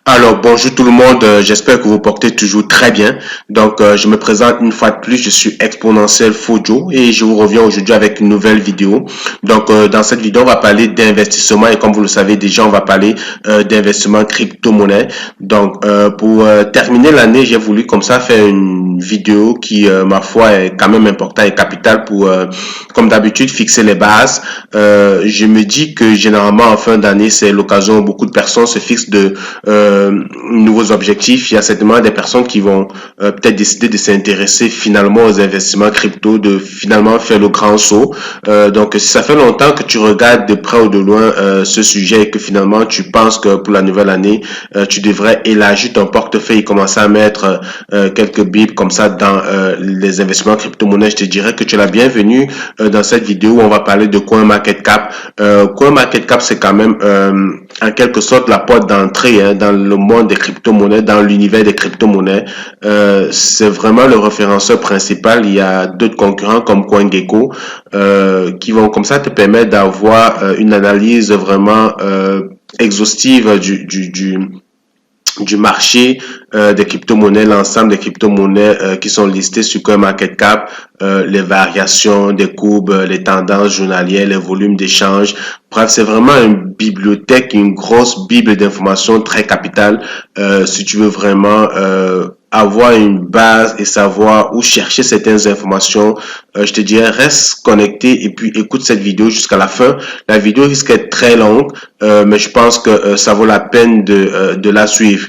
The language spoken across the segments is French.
Alors, bonjour tout le monde, j'espère que vous portez toujours très bien. Donc, je me présente une fois de plus, je suis Exponentiel Fojo et je vous reviens aujourd'hui avec une nouvelle vidéo. Donc, dans cette vidéo, on va parler d'investissement et comme vous le savez déjà, on va parler d'investissement crypto-monnaie. Donc, pour terminer l'année, j'ai voulu comme ça faire une vidéo qui, ma foi, est quand même importante et capitale pour, comme d'habitude, fixer les bases. Je me dis que généralement, en fin d'année, c'est l'occasion où beaucoup de personnes se fixent de nouveaux objectifs. Il y a certainement des personnes qui vont peut-être décider de s'intéresser finalement aux investissements crypto, de finalement faire le grand saut. Donc, si ça fait longtemps que tu regardes de près ou de loin ce sujet et que finalement tu penses que pour la nouvelle année, tu devrais élargir ton portefeuille et commencer à mettre quelques bibles comme ça dans les investissements crypto-monnaies, je te dirais que tu es la bienvenue dans cette vidéo où on va parler de CoinMarketCap. CoinMarketCap, c'est quand même en quelque sorte la porte d'entrée dans le monde des crypto-monnaies, dans l'univers des crypto-monnaies. C'est vraiment le référenceur principal. Il y a d'autres concurrents comme CoinGecko qui vont comme ça te permettre d'avoir une analyse vraiment exhaustive du marché des crypto-monnaies, l'ensemble des crypto-monnaies qui sont listées sur CoinMarketCap, les variations des courbes, les tendances journalières, les volumes d'échanges. Bref, c'est vraiment une bibliothèque, une grosse bible d'informations très capitale si tu veux vraiment avoir une base et savoir où chercher certaines informations. Je te dirais, reste connecté et puis écoute cette vidéo jusqu'à la fin. La vidéo risque d'être très longue, mais je pense que ça vaut la peine de la suivre.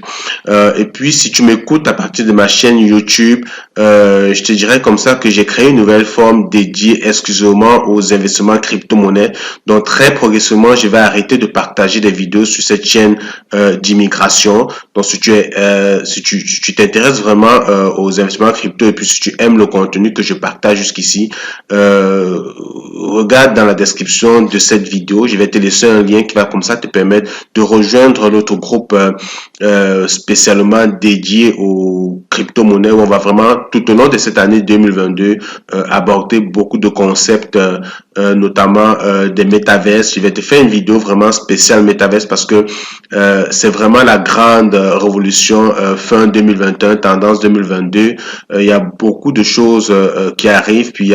Et puis, si tu m'écoutes à partir de ma chaîne YouTube, je te dirais comme ça que j'ai créé une nouvelle forme dédiée exclusivement aux investissements crypto-monnaies. Donc, très progressivement, je vais arrêter de partager des vidéos sur cette chaîne d'immigration. Donc, si tu t'intéresses vraiment aux investissements crypto et puis si tu aimes le contenu que je partage jusqu'ici, regarde dans la description de cette vidéo. Je vais te laisser un lien qui va comme ça te permettre de rejoindre l'autre groupe spécialement dédié aux crypto-monnaies où on va vraiment tout au long de cette année 2022 aborder beaucoup de concepts, notamment des métaverses. Je vais te faire une vidéo vraiment spéciale métaverse parce que c'est vraiment la grande révolution fin 2021, tendance 2022. Il y a beaucoup de choses qui arrivent, puis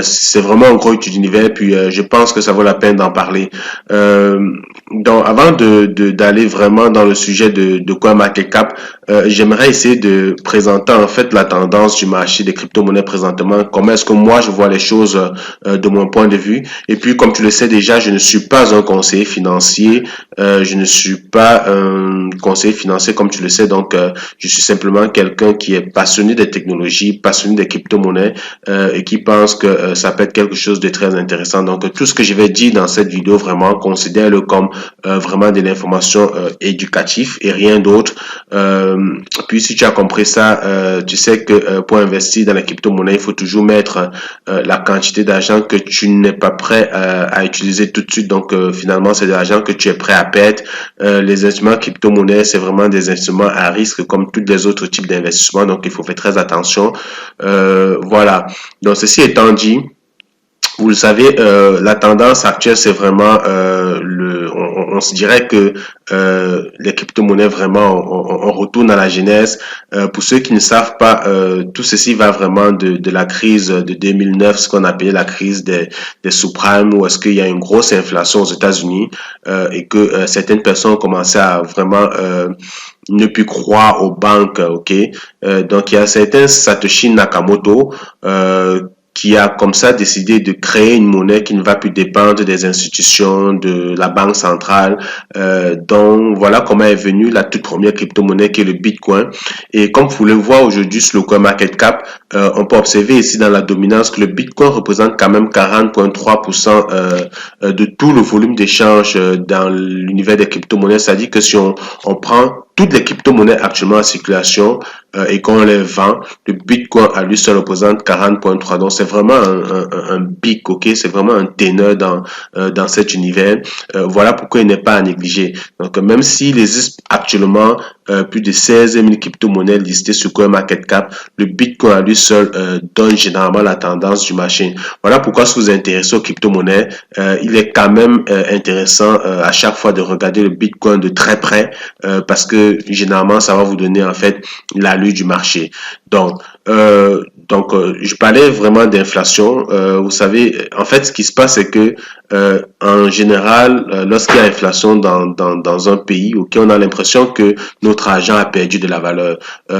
c'est vraiment un gros étude d'univers, puis je pense que ça vaut la peine d'en parler. Donc, avant d'aller vraiment dans le sujet de CoinMarketCap, j'aimerais essayer de présenter en fait la tendance du marché des crypto-monnaies présentement. Comment est-ce que moi je vois les choses de mon point de vue. Et puis, comme tu le sais déjà, je ne suis pas un conseiller financier. Je ne suis pas un conseiller financier comme tu le sais. Donc, je suis simplement quelqu'un qui est passionné des technologies, passionné des crypto-monnaies et qui pense que ça peut être quelque chose de très intéressant. Donc, tout ce que je vais dire dans cette vidéo, vraiment, considère-le comme vraiment de l'information éducative et rien d'autre. Puis, si tu as compris ça, tu sais que pour investir dans la crypto-monnaie, il faut toujours mettre la quantité d'argent que tu n'es pas prêt à utiliser tout de suite. Donc, finalement, c'est de l'argent que tu es prêt à perdre. Les instruments crypto-monnaies, c'est vraiment des instruments à risque comme tous les autres types d'investissements. Donc, il faut faire très attention. Voilà. Donc, ceci étant dit, vous le savez, la tendance actuelle, c'est vraiment on se dirait que les crypto-monnaies vraiment, on retourne à la genèse. Pour ceux qui ne savent pas, tout ceci va vraiment de la crise de 2009, ce qu'on appelait la crise des subprimes, où est-ce qu'il y a une grosse inflation aux États-Unis et que certaines personnes ont commencé à vraiment ne plus croire aux banques, ok. Donc il y a certains Satoshi Nakamoto qui a comme ça décidé de créer une monnaie qui ne va plus dépendre des institutions, de la banque centrale. Donc voilà comment est venue la toute première crypto-monnaie qui est le Bitcoin. Et comme vous le voyez aujourd'hui sur le CoinMarketCap, on peut observer ici dans la dominance que le Bitcoin représente quand même 40,3% de tout le volume d'échange dans l'univers des crypto-monnaies. C'est-à-dire que si on prend toutes les crypto-monnaies actuellement en circulation et qu'on les vend, le Bitcoin à lui seul représente 40,3. Donc c'est vraiment un pic, ok? C'est vraiment un ténor dans cet univers. Voilà pourquoi il n'est pas à négliger. Donc même s'il existe actuellement plus de 16 000 crypto-monnaies listées sur CoinMarketCap. Le Bitcoin à lui seul donne généralement la tendance du marché. Voilà pourquoi si vous vous intéressez aux crypto-monnaies, il est quand même intéressant à chaque fois de regarder le Bitcoin de très près parce que généralement ça va vous donner en fait l'allure du marché. Donc, je parlais vraiment d'inflation. Vous savez, en fait, ce qui se passe, c'est que en général, lorsqu'il y a inflation dans un pays, ok, on a l'impression que notre argent a perdu de la valeur.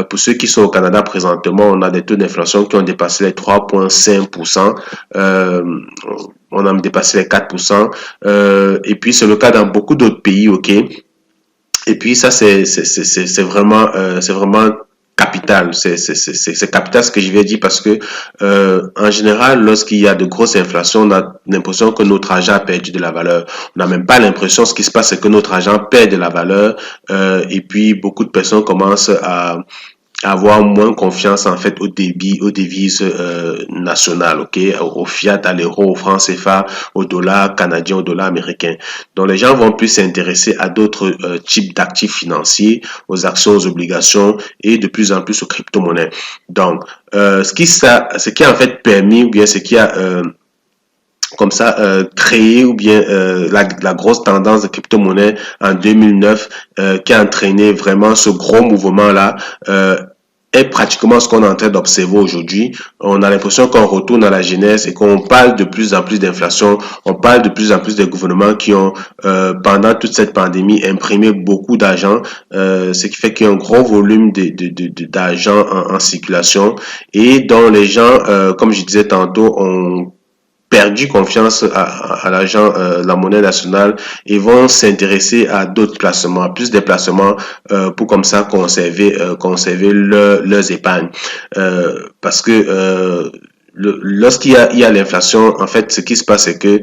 Pour ceux qui sont au Canada présentement, on a des taux d'inflation qui ont dépassé les 3,5%. Euh, on a dépassé les 4%. Et puis, c'est le cas dans beaucoup d'autres pays, ok. Et puis, ça, c'est vraiment capital. C'est capital ce que je vais dire parce que, en général, lorsqu'il y a de grosses inflations, on a l'impression que notre argent a perdu de la valeur. On n'a même pas l'impression, ce qui se passe, c'est que notre argent perd de la valeur. Et puis, beaucoup de personnes commencent à avoir moins confiance en fait au débit, aux devises nationales, ok, au fiat, à l'euro, au franc CFA, au dollar canadien, au dollar américain. Donc les gens vont plus s'intéresser à d'autres types d'actifs financiers, aux actions, aux obligations et de plus en plus aux crypto-monnaies. Donc ce qui a en fait permis ou bien ce qui a comme ça créé ou bien la grosse tendance de crypto-monnaie en 2009 qui a entraîné vraiment ce gros mouvement-là est pratiquement ce qu'on est en train d'observer aujourd'hui. On a l'impression qu'on retourne à la genèse et qu'on parle de plus en plus d'inflation. On parle de plus en plus des gouvernements qui ont, pendant toute cette pandémie, imprimé beaucoup d'argent, ce qui fait qu'il y a un gros volume d'argent en circulation et dont les gens, comme je disais tantôt, ont perdu confiance à l'argent, la monnaie nationale et vont s'intéresser à d'autres placements, à plus de placements pour comme ça conserver leurs épargnes. Parce que il y a l'inflation, en fait, ce qui se passe, c'est que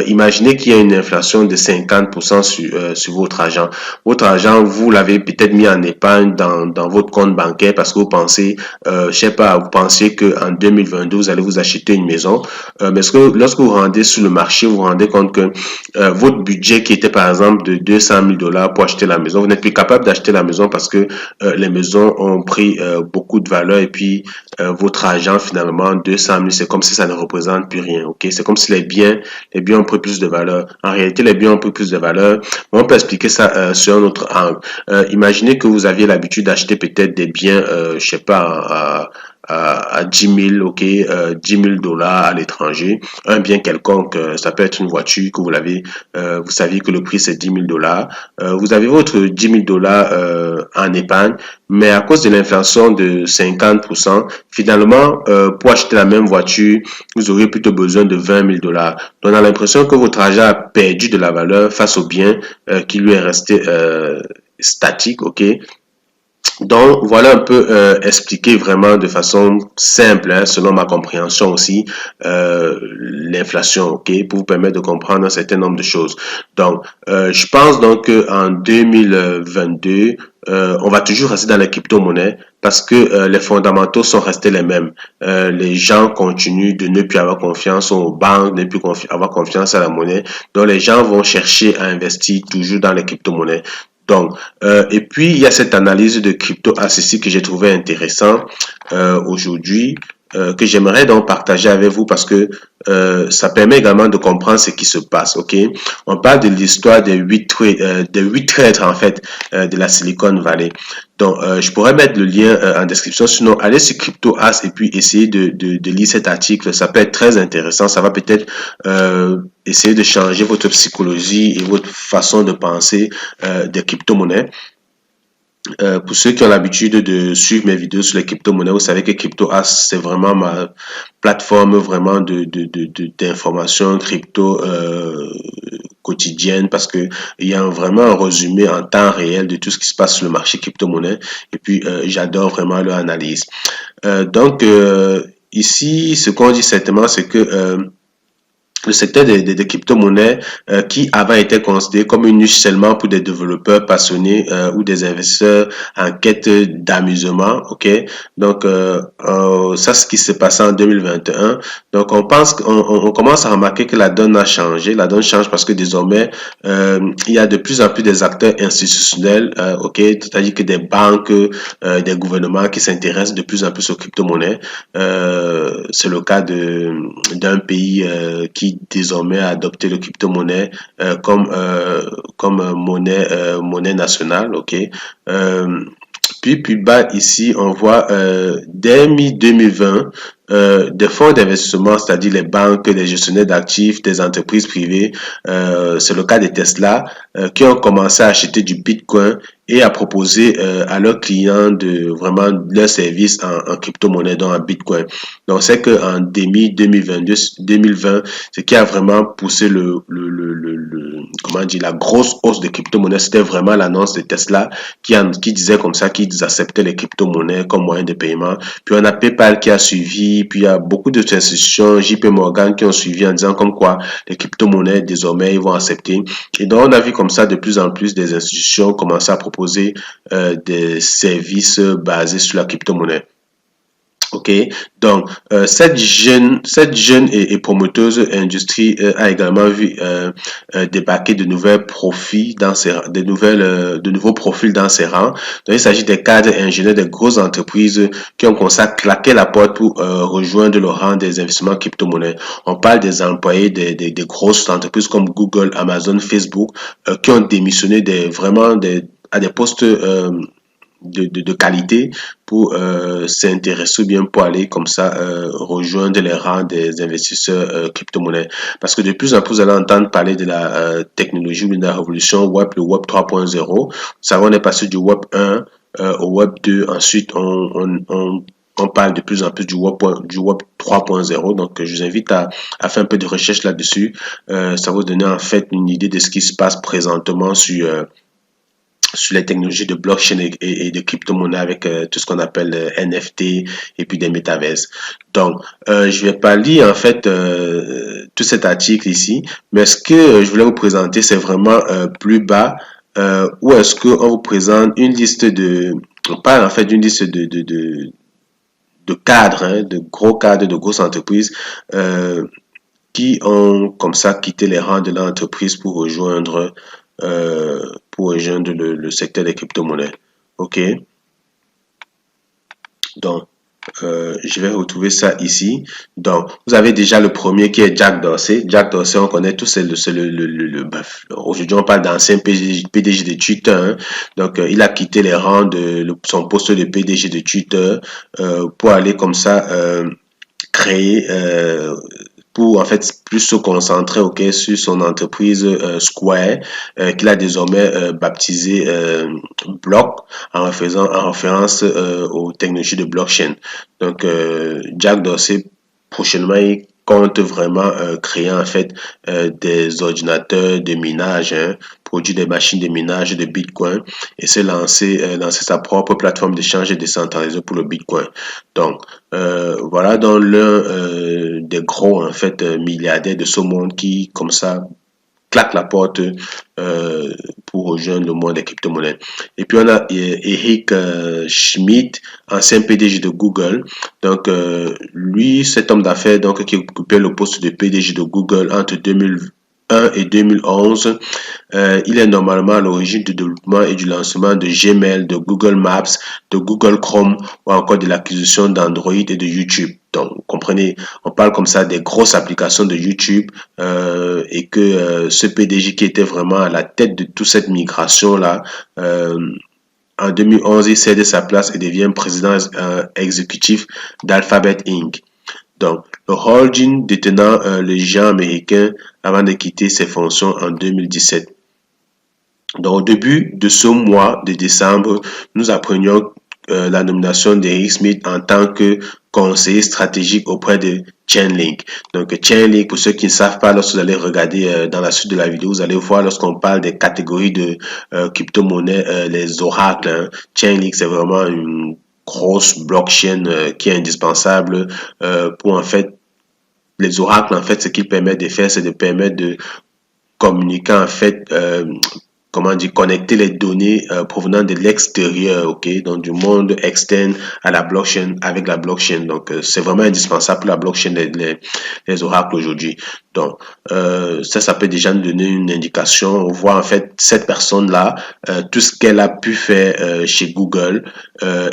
imaginez qu'il y a une inflation de 50% sur votre argent. Votre argent, vous l'avez peut-être mis en épargne dans votre compte bancaire parce que vous pensez, je sais pas, vous pensiez qu'en 2022, vous allez vous acheter une maison. Mais est-ce que lorsque vous rendez sur le marché, vous vous rendez compte que votre budget qui était par exemple de 200 000 dollars pour acheter la maison, vous n'êtes plus capable d'acheter la maison parce que les maisons ont pris beaucoup de valeur et puis votre argent finalement 200 000, c'est comme si ça ne représente plus rien, ok? C'est comme si les biens ont pris plus de valeur. En réalité, les biens ont pris plus de valeur. Mais on peut expliquer ça sur un autre angle. Imaginez que vous aviez l'habitude d'acheter peut-être des biens, je sais pas, à 10 000, ok, 10 000 dollars à l'étranger, un bien quelconque, ça peut être une voiture que vous saviez que le prix c'est 10 000 dollars, vous avez votre 10 000 dollars en épargne, mais à cause de l'inflation de 50%, finalement, pour acheter la même voiture, vous aurez plutôt besoin de 20 000 dollars. Donc on a l'impression que votre argent a perdu de la valeur face au bien qui lui est resté statique, ok. Donc, voilà un peu expliquer vraiment de façon simple, hein, selon ma compréhension aussi, l'inflation, ok, pour vous permettre de comprendre un certain nombre de choses. Donc, je pense donc qu'en 2022, on va toujours rester dans les crypto-monnaies parce que les fondamentaux sont restés les mêmes. Les gens continuent de ne plus avoir confiance aux banques, ne plus avoir confiance à la monnaie. Donc, les gens vont chercher à investir toujours dans les crypto-monnaies. Donc, et puis, il y a cette analyse de crypto ici que j'ai trouvé intéressant aujourd'hui, que j'aimerais donc partager avec vous parce que ça permet également de comprendre ce qui se passe, ok? On parle de l'histoire des 8 traîtres, en fait, de la Silicon Valley. Donc, je pourrais mettre le lien en description. Sinon, allez sur CryptoAss et puis essayez de lire cet article. Ça peut être très intéressant. Ça va peut-être essayer de changer votre psychologie et votre façon de penser des crypto-monnaies. Pour ceux qui ont l'habitude de suivre mes vidéos sur les crypto-monnaies, vous savez que CryptoAss, c'est vraiment ma plateforme vraiment d'information crypto quotidienne parce que il y a vraiment un résumé en temps réel de tout ce qui se passe sur le marché crypto-monnaie et puis j'adore vraiment leur analyse. Donc ici, ce qu'on dit certainement, c'est que le secteur des crypto-monnaies qui avant était considéré comme une niche seulement pour des développeurs passionnés ou des investisseurs en quête d'amusement, ok? Donc ça, c'est ce qui s'est passé en 2021. Donc on commence à remarquer que la donne a changé. La donne change parce que désormais il y a de plus en plus des acteurs institutionnels, ok? C'est-à-dire que des banques, des gouvernements qui s'intéressent de plus en plus aux crypto-monnaies. C'est le cas d'un pays qui désormais a adopté le crypto-monnaie comme monnaie nationale, ok. Puis bas ici, on voit dès mi-2020, des fonds d'investissement, c'est-à-dire les banques, les gestionnaires d'actifs, des entreprises privées, c'est le cas des Tesla, qui ont commencé à acheter du Bitcoin et à proposer à leurs clients de vraiment leurs services en crypto-monnaie, donc en Bitcoin. Donc c'est qu'en 2022, 2020, ce qui a vraiment poussé comment dire, la grosse hausse de crypto-monnaie, c'était vraiment l'annonce de Tesla qui disait comme ça qu'ils acceptaient les crypto-monnaies comme moyen de paiement. Puis on a PayPal qui a suivi, puis il y a beaucoup d'autres institutions, JP Morgan qui ont suivi en disant comme quoi les crypto-monnaies désormais ils vont accepter. Et donc on a vu comme ça de plus en plus des institutions commencer à proposer des services basés sur la crypto-monnaie. Ok, donc cette jeune et promoteuse industrie a également vu débarquer de nouvelles profils dans de nouveaux profils dans ses rangs. Donc il s'agit des cadres ingénieurs des grosses entreprises qui ont commencé à claquer la porte pour rejoindre le rang des investissements crypto-monnaies. On parle des employés des grosses entreprises comme Google, Amazon, Facebook qui ont démissionné à des postes de qualité pour s'intéresser ou bien pour aller comme ça rejoindre les rangs des investisseurs crypto-monnaies. Parce que de plus en plus, vous allez entendre parler de la technologie ou de la révolution web, le web 3.0. Vous savez, on est passé du web 1 au web 2. Ensuite, on parle de plus en plus du web 3.0. Donc, je vous invite à faire un peu de recherche là-dessus. Ça va vous donner en fait une idée de ce qui se passe présentement sur les technologies de blockchain et de crypto-monnaie avec tout ce qu'on appelle NFT et puis des métaverses. Donc, je vais pas lire en fait tout cet article ici, mais ce que je voulais vous présenter, c'est vraiment plus bas où est-ce qu'on vous présente une liste on parle en fait d'une liste de cadres, hein, de gros cadres de grosses entreprises qui ont comme ça quitté les rangs de l'entreprise pour rejoindre le secteur des crypto-monnaies. OK. Donc, je vais retrouver ça ici. Donc, vous avez déjà le premier qui est Jack Dorsey. Jack Dorsey, on connaît tous, bref, aujourd'hui on parle d'ancien PDG de Twitter. Hein. Donc, il a quitté les rangs de son poste de PDG de Twitter pour aller comme ça créer pour en fait plus se concentrer sur son entreprise Square qu'il a désormais baptisé Block en référence aux technologies de blockchain. Donc Jack Dorsey prochainement il compte vraiment créer en fait des ordinateurs de minage, hein, produire des machines de minage de Bitcoin et se lancer sa propre plateforme d'échange décentralisée pour le Bitcoin. Donc voilà dans l'un des gros en fait milliardaires de ce monde qui comme ça claque la porte pour rejoindre le monde des crypto-monnaies. Et puis on a Eric Schmidt, ancien PDG de Google. Donc lui, cet homme d'affaires donc qui occupait le poste de PDG de Google entre 2001 et 2011. Il est normalement à l'origine du développement et du lancement de Gmail, de Google Maps, de Google Chrome ou encore de l'acquisition d'Android et de YouTube. Donc, vous comprenez, on parle comme ça des grosses applications de YouTube et que ce PDG qui était vraiment à la tête de toute cette migration-là, en 2011, il cède sa place et devient président exécutif d'Alphabet Inc. Donc, le holding détenant le géant américain avant de quitter ses fonctions en 2017. Donc, au début de ce mois de décembre, nous apprenions la nomination d'Eric Schmidt en tant que conseiller stratégique auprès de Chainlink. Donc, Chainlink, pour ceux qui ne savent pas, lorsque vous allez regarder dans la suite de la vidéo, vous allez voir lorsqu'on parle des catégories de crypto-monnaies, les oracles. Hein. Chainlink, c'est vraiment une grosse blockchain qui est indispensable pour en fait les oracles, en fait, ce qu'ils permettent de faire, c'est de permettre de communiquer, en fait, comment dire, connecter les données provenant de l'extérieur, ok, donc du monde externe à la blockchain, avec la blockchain. Donc, c'est vraiment indispensable pour la blockchain, les oracles aujourd'hui. Donc, ça peut déjà nous donner une indication. On voit en fait cette personne-là, tout ce qu'elle a pu faire chez Google,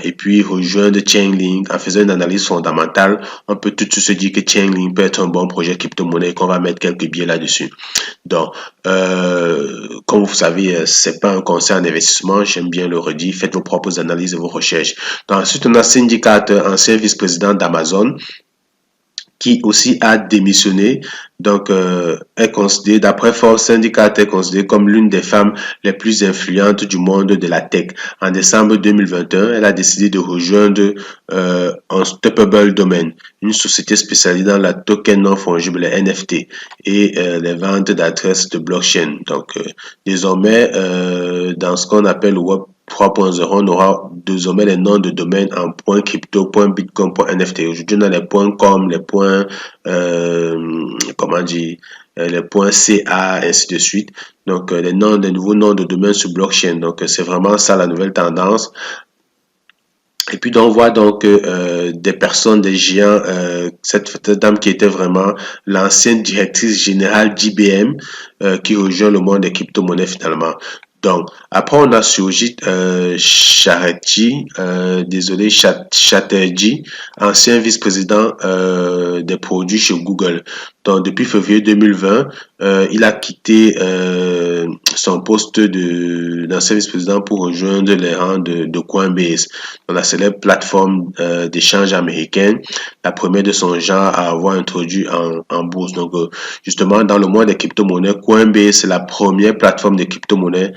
et puis rejoindre Chainlink en faisant une analyse fondamentale. On peut tout de suite se dire que Chainlink peut être un bon projet crypto-monnaie et qu'on va mettre quelques billets là-dessus. Donc, comme vous savez, c'est pas un conseil en investissement, j'aime bien le redire, faites vos propres analyses et vos recherches. Donc, ensuite, on a Cindy Carter, ancien vice-président d'Amazon, qui aussi a démissionné. Donc, est considérée, d'après Forbes, Cindy Carter est considérée comme l'une des femmes les plus influentes du monde de la tech. En décembre 2021, elle a décidé de rejoindre Unstoppable Domain, une société spécialisée dans la token non fongible, les NFT, et les ventes d'adresses de blockchain. Donc, désormais, dans ce qu'on appelle le Web 3.0, on aura désormais les noms de domaines en .crypto, .bitcoin, .nft. Aujourd'hui, on a les .com, les comment dire, les .ca, ainsi de suite. Donc, les nouveaux noms de domaines sur blockchain. Donc, c'est vraiment ça la nouvelle tendance. Et puis, on voit donc des personnes, des géants, cette dame qui était vraiment l'ancienne directrice générale d'IBM, qui rejoint le monde des crypto-monnaies finalement. Donc, après, on a surgi Chatterjee, désolé, Chatterjee, ancien vice-président des produits chez Google. Donc, depuis février 2020, il a quitté son poste d'ancien vice-président pour rejoindre les rangs de Coinbase, dans la célèbre plateforme d'échange américaine, la première de son genre à avoir introduit en bourse. Donc, justement, dans le monde des crypto-monnaies, Coinbase, c'est la première plateforme de crypto-monnaies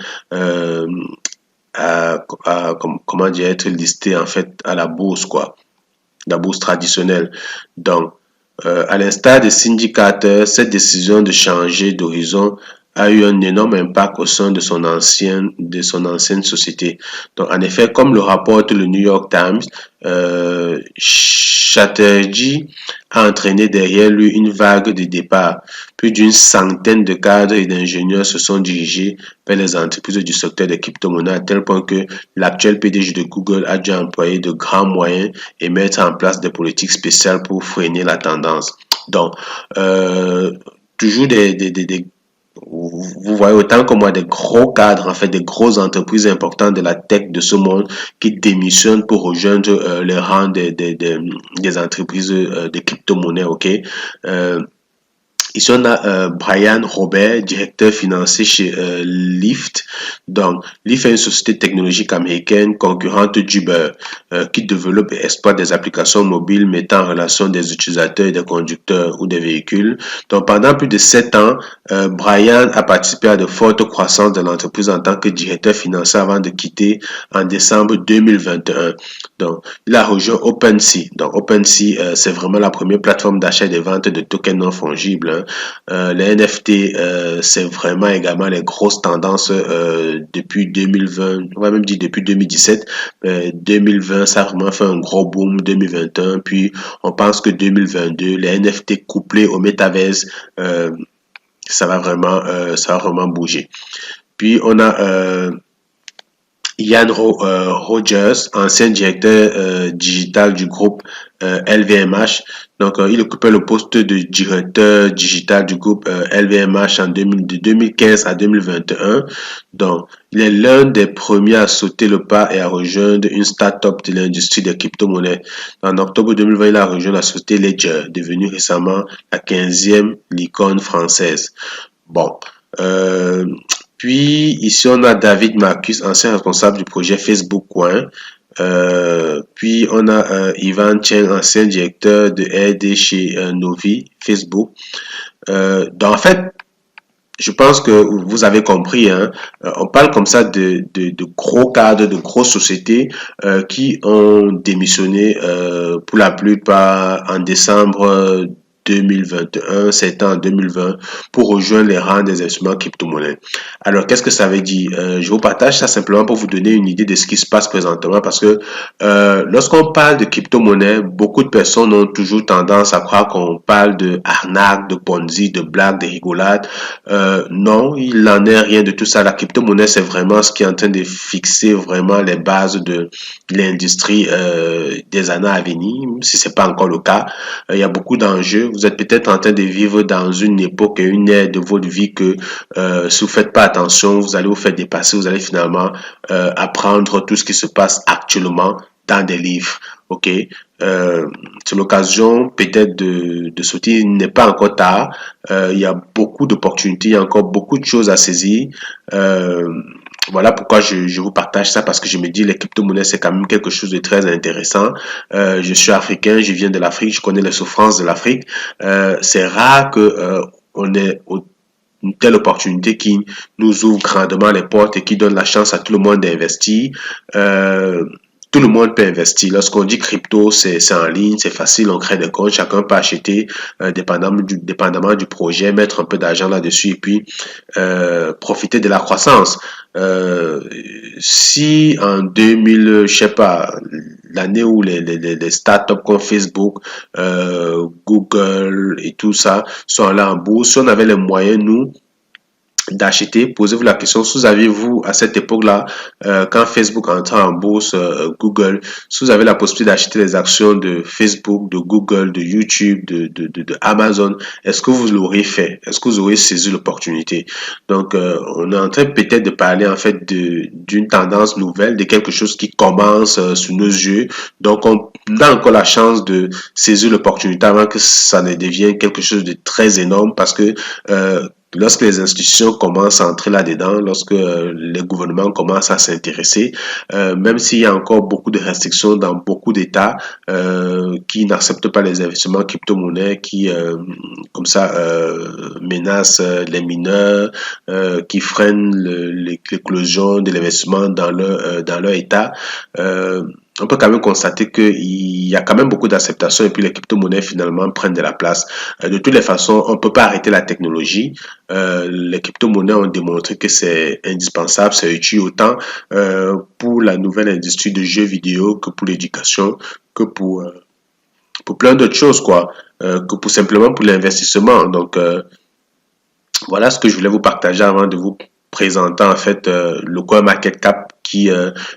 comment dire, être listée en fait à la bourse, quoi, la bourse traditionnelle. Donc, à l'instar des syndicateurs, cette décision de changer d'horizon a eu un énorme impact au sein de son ancienne société. Donc, en effet, comme le rapporte le New York Times, Chatterjee a entraîné derrière lui une vague de départ. Plus d'une centaine de cadres et d'ingénieurs se sont dirigés vers les entreprises du secteur des crypto-monnaies à tel point que l'actuel PDG de Google a dû employer de grands moyens et mettre en place des politiques spéciales pour freiner la tendance. Donc, toujours vous voyez autant que moi des gros cadres, en fait, des grosses entreprises importantes de la tech de ce monde qui démissionnent pour rejoindre les rangs des entreprises de crypto-monnaies, ok? Ici, on a Brian Robert, directeur financier chez Lyft. Donc, Lyft est une société technologique américaine concurrente d'Uber qui développe et exploite des applications mobiles mettant en relation des utilisateurs et des conducteurs ou des véhicules. Donc, pendant plus de 7 ans, Brian a participé à de fortes croissances de l'entreprise en tant que directeur financier avant de quitter en décembre 2021. Donc, il a rejoint OpenSea. Donc, OpenSea, c'est vraiment la première plateforme d'achat et de vente de tokens non fongibles, hein. Les NFT, c'est vraiment également les grosses tendances depuis 2020, on va même dire depuis 2017. 2020, ça a vraiment fait un gros boom, 2021, puis on pense que 2022, les NFT couplés au Metaverse, ça va vraiment bouger. Puis on a Ian Rogers, ancien directeur digital du groupe LVMH. Donc, il occupait le poste de directeur digital du groupe LVMH de 2015 à 2021. Donc, il est l'un des premiers à sauter le pas et à rejoindre une start-up de l'industrie des crypto-monnaies. En octobre 2020, il a rejoint la société Ledger, devenue récemment la 15e licorne française. Bon, puis ici, on a David Marcus, ancien responsable du projet Facebook Coin. Puis on a Ivan Cheng, ancien directeur de R&D chez Novi, Facebook. Donc en fait, je pense que vous avez compris, hein, on parle comme ça de gros cadres, de grosses sociétés qui ont démissionné pour la plupart en décembre 2021, c'était en 2020 pour rejoindre les rangs des instruments crypto-monnaies. Alors, qu'est-ce que ça veut dire? Je vous partage ça simplement pour vous donner une idée de ce qui se passe présentement parce que lorsqu'on parle de crypto-monnaie, beaucoup de personnes ont toujours tendance à croire qu'on parle de arnaque, de Ponzi, de blague, de rigolade. Non, il n'en est rien de tout ça. La crypto-monnaie, c'est vraiment ce qui est en train de fixer vraiment les bases de l'industrie des années à venir, si c'est pas encore le cas. Il y a beaucoup d'enjeux. Vous êtes peut-être en train de vivre dans une époque et une ère de votre vie que si vous faites pas attention, vous allez vous faire dépasser, vous allez finalement apprendre tout ce qui se passe actuellement dans des livres. Ok, c'est l'occasion peut-être de sortir. Il n'est pas encore tard. Il y a beaucoup d'opportunités, il y a encore beaucoup de choses à saisir. Euh, voilà pourquoi je vous partage ça parce que je me dis les crypto-monnaies c'est quand même quelque chose de très intéressant. Je suis africain, je viens de l'Afrique, je connais les souffrances de l'Afrique. C'est rare que on ait une telle opportunité qui nous ouvre grandement les portes et qui donne la chance à tout le monde d'investir. Euh, tout le monde peut investir. Lorsqu'on dit crypto, c'est en ligne, c'est facile, on crée des comptes, chacun peut acheter dépendamment du projet, mettre un peu d'argent là-dessus et puis profiter de la croissance. Euh, si en 2000, je sais pas, l'année où les startups comme Facebook, Google et tout ça sont allés en bourse, si on avait les moyens, nous, d'acheter, posez-vous la question, si vous avez vous à cette époque-là, quand Facebook entrait en bourse, Google, si vous avez la possibilité d'acheter les actions de Facebook, de Google, de YouTube, de Amazon, est-ce que vous l'aurez fait? Est-ce que vous aurez saisi l'opportunité? Donc, on est en train peut-être de parler en fait d'une tendance nouvelle, de quelque chose qui commence sous nos yeux. Donc, on a encore la chance de saisir l'opportunité avant que ça ne devienne quelque chose de très énorme parce que lorsque les institutions commencent à entrer là-dedans, lorsque les gouvernements commencent à s'intéresser, même s'il y a encore beaucoup de restrictions dans beaucoup d'États qui n'acceptent pas les investissements crypto-monnaies, qui comme ça menacent les mineurs, qui freinent l'éclosion de l'investissement dans leur État. On peut quand même constater qu'il y a quand même beaucoup d'acceptation et puis les crypto-monnaies finalement prennent de la place. De toutes les façons, on ne peut pas arrêter la technologie. Les crypto-monnaies ont démontré que c'est indispensable, c'est utile autant pour la nouvelle industrie de jeux vidéo que pour l'éducation, que pour plein d'autres choses, quoi, que pour simplement pour l'investissement. Donc, voilà ce que je voulais vous partager avant de vous présenter en fait le CoinMarketCap qui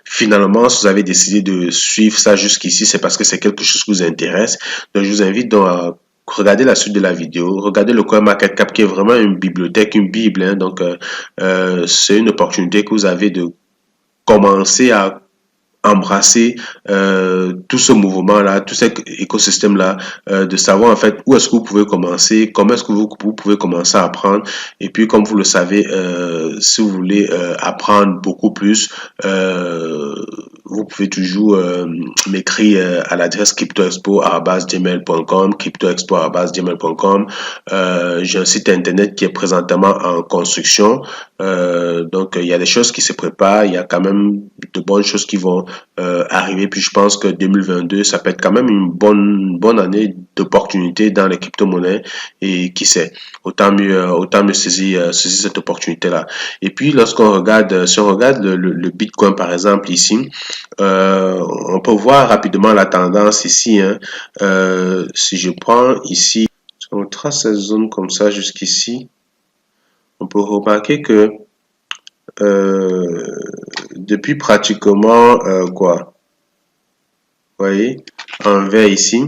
finalement si vous avez décidé de suivre ça jusqu'ici c'est parce que c'est quelque chose qui vous intéresse. Donc je vous invite donc à regarder la suite de la vidéo, regarder le CoinMarketCap qui est vraiment une bibliothèque, une bible, hein. Donc c'est une opportunité que vous avez de commencer à embrasser tout ce mouvement-là, tout cet écosystème-là, de savoir en fait où est-ce que vous pouvez commencer, comment est-ce que vous pouvez commencer à apprendre. Et puis, comme vous le savez, si vous voulez apprendre beaucoup plus, vous pouvez toujours m'écrire à l'adresse cryptoexpo@gmail.com, cryptoexpo@gmail.com. J'ai un site internet qui est présentement en construction. Donc, il y a des choses qui se préparent, il y a quand même de bonnes choses qui vont arriver. Puis je pense que 2022, ça peut être quand même une bonne année d'opportunités dans les crypto-monnaies. Et qui sait, autant mieux saisir cette opportunité-là. Et puis lorsqu'on regarde, si on regarde le Bitcoin par exemple ici, on peut voir rapidement la tendance ici. Hein. Si je prends ici, si on trace cette zone comme ça jusqu'ici, on peut remarquer que depuis pratiquement quoi, vous voyez, en vert ici,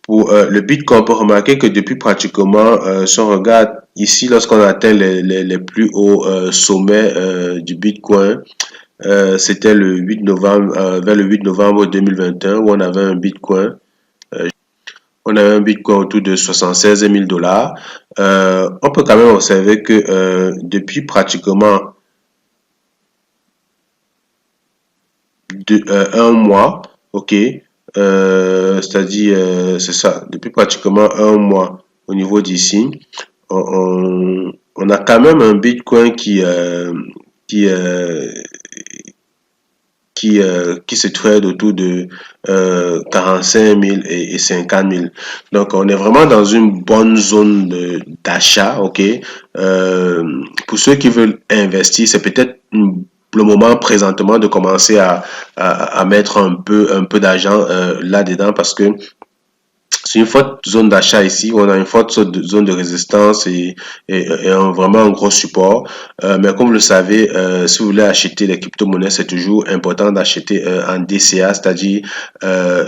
pour le Bitcoin, on peut remarquer que depuis pratiquement, si on regarde ici, lorsqu'on atteint les plus hauts sommets du Bitcoin, c'était le 8 novembre, vers le 8 novembre 2021, où on avait un Bitcoin autour de 76 000 dollars. On peut quand même observer que depuis pratiquement un mois, ok, c'est-à-dire, c'est ça, depuis pratiquement un mois au niveau d'ici, on a quand même un Bitcoin qui, qui se trade autour de 45 000 et 50 000. Donc, on est vraiment dans une bonne zone d'achat, ok? Pour ceux qui veulent investir, c'est peut-être le moment présentement de commencer à mettre un peu d'argent là-dedans parce que c'est une forte zone d'achat ici, on a une forte zone de résistance et vraiment un gros support. Mais comme vous le savez, si vous voulez acheter les crypto-monnaies, c'est toujours important d'acheter en DCA, c'est-à-dire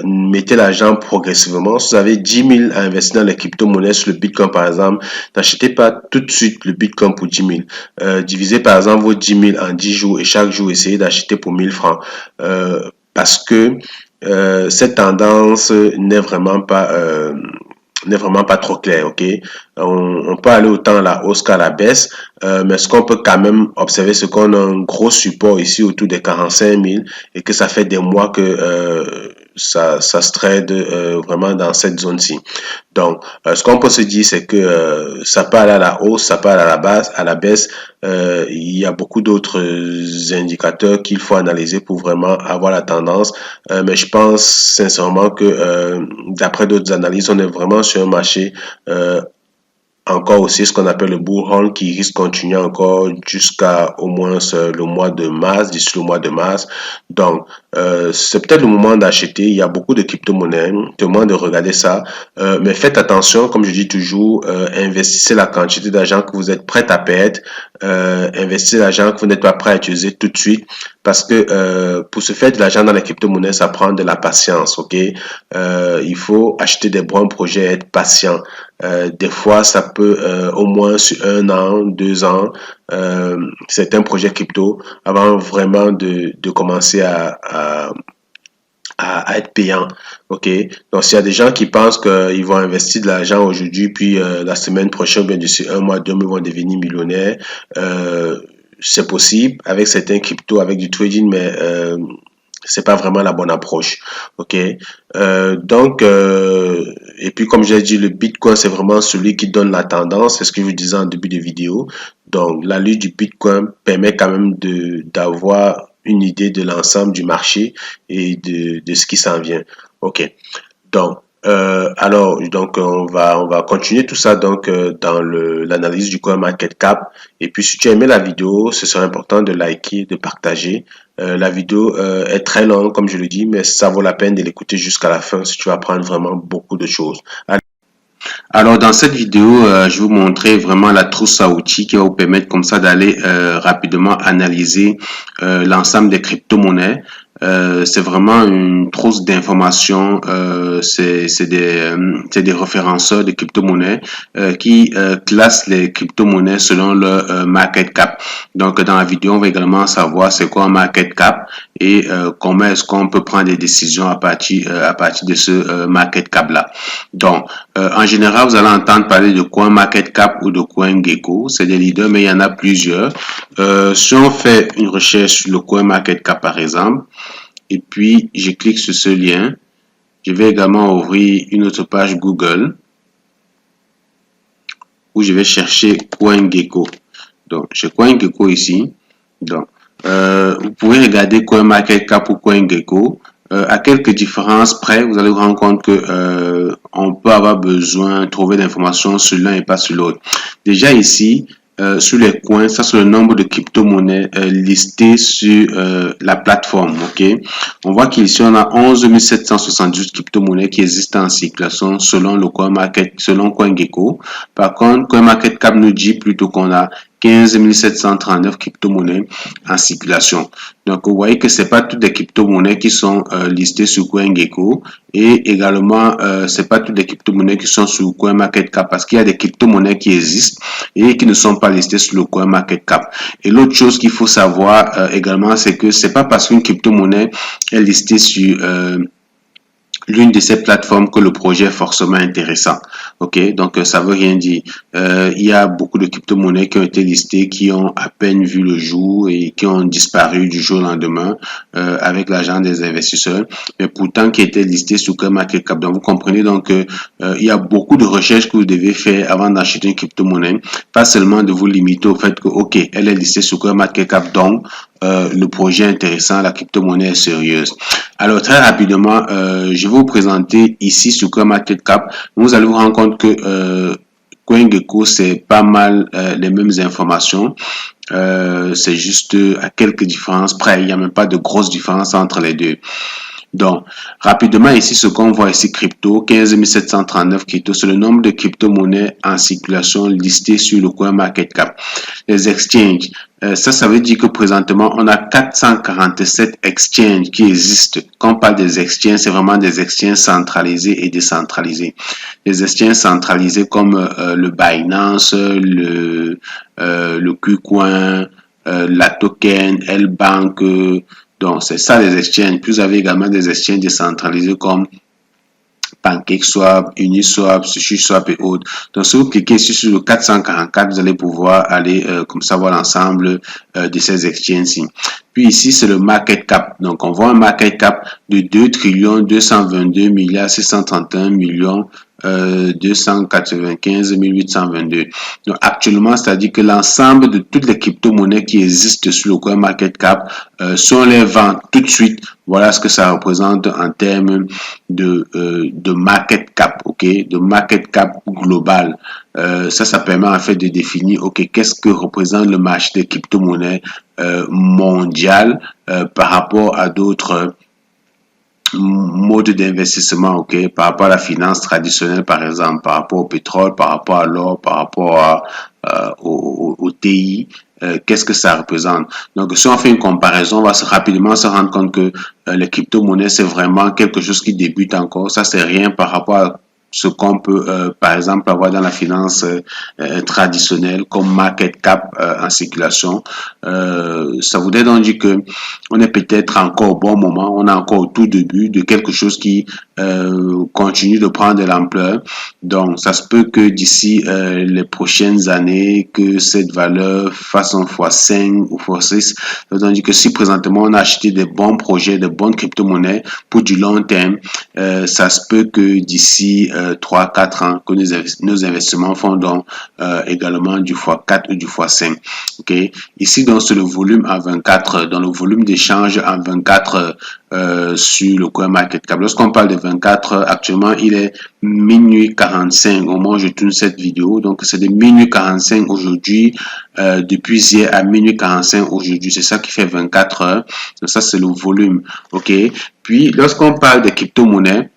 mettez l'argent progressivement. Si vous avez 10 000 à investir dans les crypto-monnaies sur le Bitcoin par exemple, n'achetez pas tout de suite le Bitcoin pour 10 000. Divisez par exemple vos 10 000 en 10 jours et chaque jour essayez d'acheter pour 1000 francs. Parce que cette tendance n'est vraiment pas trop claire, ok? On peut aller autant à la hausse qu'à la baisse, mais ce qu'on peut quand même observer, c'est qu'on a un gros support ici autour des 45 000 et que ça fait des mois que ça se trade vraiment dans cette zone-ci. Donc, ce qu'on peut se dire, c'est que ça peut aller à la hausse, ça peut aller à la baisse. Il y a beaucoup d'autres indicateurs qu'il faut analyser pour vraiment avoir la tendance. Mais je pense sincèrement que d'après d'autres analyses, on est vraiment sur un marché encore aussi ce qu'on appelle le bull run qui risque de continuer encore jusqu'à au moins le mois de mars, d'ici le mois de mars. Donc, c'est peut-être le moment d'acheter. Il y a beaucoup de crypto-monnaies. C'est le moment de regarder ça. Mais faites attention, comme je dis toujours, investissez la quantité d'argent que vous êtes prêt à perdre. Investissez l'argent que vous n'êtes pas prêt à utiliser tout de suite. Parce que pour se faire de l'argent dans les crypto-monnaies, ça prend de la patience, ok? Il faut acheter des bons projets et être patient. Des fois, ça peut au moins sur 1 an, 2 ans, certains projets crypto avant vraiment de commencer à être payant. OK? Donc, s'il y a des gens qui pensent qu'ils vont investir de l'argent aujourd'hui, puis la semaine prochaine, bien d'ici 1 mois, 2 mois, ils vont devenir millionnaires, c'est possible avec certains cryptos, avec du trading, mais c'est pas vraiment la bonne approche. OK? Et puis comme j'ai dit, le Bitcoin, c'est vraiment celui qui donne la tendance. C'est ce que je vous disais en début de vidéo. Donc, la lutte du Bitcoin permet quand même d'avoir une idée de l'ensemble du marché et de ce qui s'en vient. OK. Donc, donc on va continuer tout ça donc dans l'analyse du coin market cap. Et puis si tu as aimé la vidéo, ce serait important de liker, de partager. La vidéo est très longue comme je le dis, mais ça vaut la peine de l'écouter jusqu'à la fin si tu vas apprendre vraiment beaucoup de choses. Alors dans cette vidéo, je vais vous montrer vraiment la trousse à outils qui va vous permettre comme ça d'aller rapidement analyser l'ensemble des crypto-monnaies. C'est vraiment une trousse d'informations, c'est des référenceurs de crypto-monnaies qui classent les crypto-monnaies selon leur market cap. Donc dans la vidéo, on va également savoir c'est quoi un market cap et comment est-ce qu'on peut prendre des décisions à partir de ce market cap-là. Donc, en général, vous allez entendre parler de CoinMarketCap ou de CoinGecko. C'est des leaders, mais il y en a plusieurs. Si on fait une recherche sur le CoinMarketCap, par exemple, et puis je clique sur ce lien, je vais également ouvrir une autre page Google où je vais chercher CoinGecko. Donc, j'ai CoinGecko ici. Donc, vous pouvez regarder CoinMarketCap ou CoinGecko. À quelques différences près, vous allez vous rendre compte que on peut avoir besoin de trouver d'informations sur l'un et pas sur l'autre. Déjà ici, sur les coins, ça c'est le nombre de crypto-monnaies listées sur la plateforme. Ok, on voit qu'ici on a 11 778 crypto-monnaies qui existent en circulation selon le selon CoinGecko. Par contre, CoinMarketCap nous dit plutôt qu'on a 15 739 crypto-monnaies en circulation. Donc, vous voyez que c'est pas toutes les crypto-monnaies qui sont listées sur CoinGecko et également, c'est pas toutes les crypto-monnaies qui sont sur CoinMarketCap parce qu'il y a des crypto-monnaies qui existent et qui ne sont pas listées sur le CoinMarketCap. Et l'autre chose qu'il faut savoir également, c'est que c'est pas parce qu'une crypto-monnaie est listée sur l'une de ces plateformes que le projet est forcément intéressant. Ok, donc ça veut rien dire. Il y a beaucoup de crypto-monnaies qui ont été listées, qui ont à peine vu le jour et qui ont disparu du jour au lendemain avec l'argent des investisseurs, mais pourtant qui étaient listées sur CoinMarketCap. Donc vous comprenez donc que il y a beaucoup de recherches que vous devez faire avant d'acheter une crypto-monnaie, pas seulement de vous limiter au fait que ok, elle est listée sur CoinMarketCap, donc le projet est intéressant, la crypto-monnaie est sérieuse. Alors très rapidement, je vais vous présenter ici sur CoinMarketCap. Vous allez vous rendre compte que CoinGecko, c'est pas mal les mêmes informations. C'est juste à quelques différences près. Il n'y a même pas de grosses différences entre les deux. Donc, rapidement, ici, ce qu'on voit ici, crypto, 15 739 crypto, c'est le nombre de crypto-monnaies en circulation listées sur le CoinMarketCap. Les exchanges, ça veut dire que présentement, on a 447 exchanges qui existent. Quand on parle des exchanges, c'est vraiment des exchanges centralisés et décentralisés. Les exchanges centralisés comme le Binance, le KuCoin, la Token, L-Bank, donc, c'est ça les exchanges. Puis, vous avez également des exchanges décentralisés comme PancakeSwap, Uniswap, SushiSwap et autres. Donc, si vous cliquez ici sur le 444, vous allez pouvoir aller comme ça voir l'ensemble de ces exchanges-ci. Puis ici, c'est le market cap. Donc, on voit un market cap de 2 222 631 295 822. Donc, actuellement, c'est-à-dire que l'ensemble de toutes les crypto-monnaies qui existent sur le CoinMarketCap, si on les vend tout de suite, voilà ce que ça représente en termes de market cap, ok, de market cap global. Ça permet en fait de définir, ok, qu'est-ce que représente le marché des crypto-monnaies mondial par rapport à d'autres modes d'investissement, ok, par rapport à la finance traditionnelle, par exemple, par rapport au pétrole, par rapport à l'or, par rapport au TI, qu'est-ce que ça représente. Donc, si on fait une comparaison, on va rapidement se rendre compte que les crypto-monnaies, c'est vraiment quelque chose qui débute encore. Ça, c'est rien par rapport à ce qu'on peut, par exemple, avoir dans la finance traditionnelle comme market cap en circulation. Ça voudrait donc dire que on est peut-être encore au bon moment, on est encore au tout début de quelque chose qui continue de prendre de l'ampleur. Donc, ça se peut que d'ici les prochaines années, que cette valeur fasse un x5 ou x6. Ça veut donc dire que si présentement on a acheté des bons projets, des bonnes crypto-monnaies pour du long terme, ça se peut que d'ici 3-4 ans, que nos investissements font donc également du x4 ou du x5. Okay? Ici, donc, c'est le volume en 24, dans le volume d'échange en 24 sur le CoinMarketCap. Lorsqu'on parle de 24 heures, actuellement, il est minuit 45 au moment où je tourne cette vidéo. Donc, c'est de minuit 45 aujourd'hui, depuis hier à minuit 45 aujourd'hui. C'est ça qui fait 24 heures. Donc, ça, c'est le volume. OK? Puis, lorsqu'on parle de crypto-monnaies,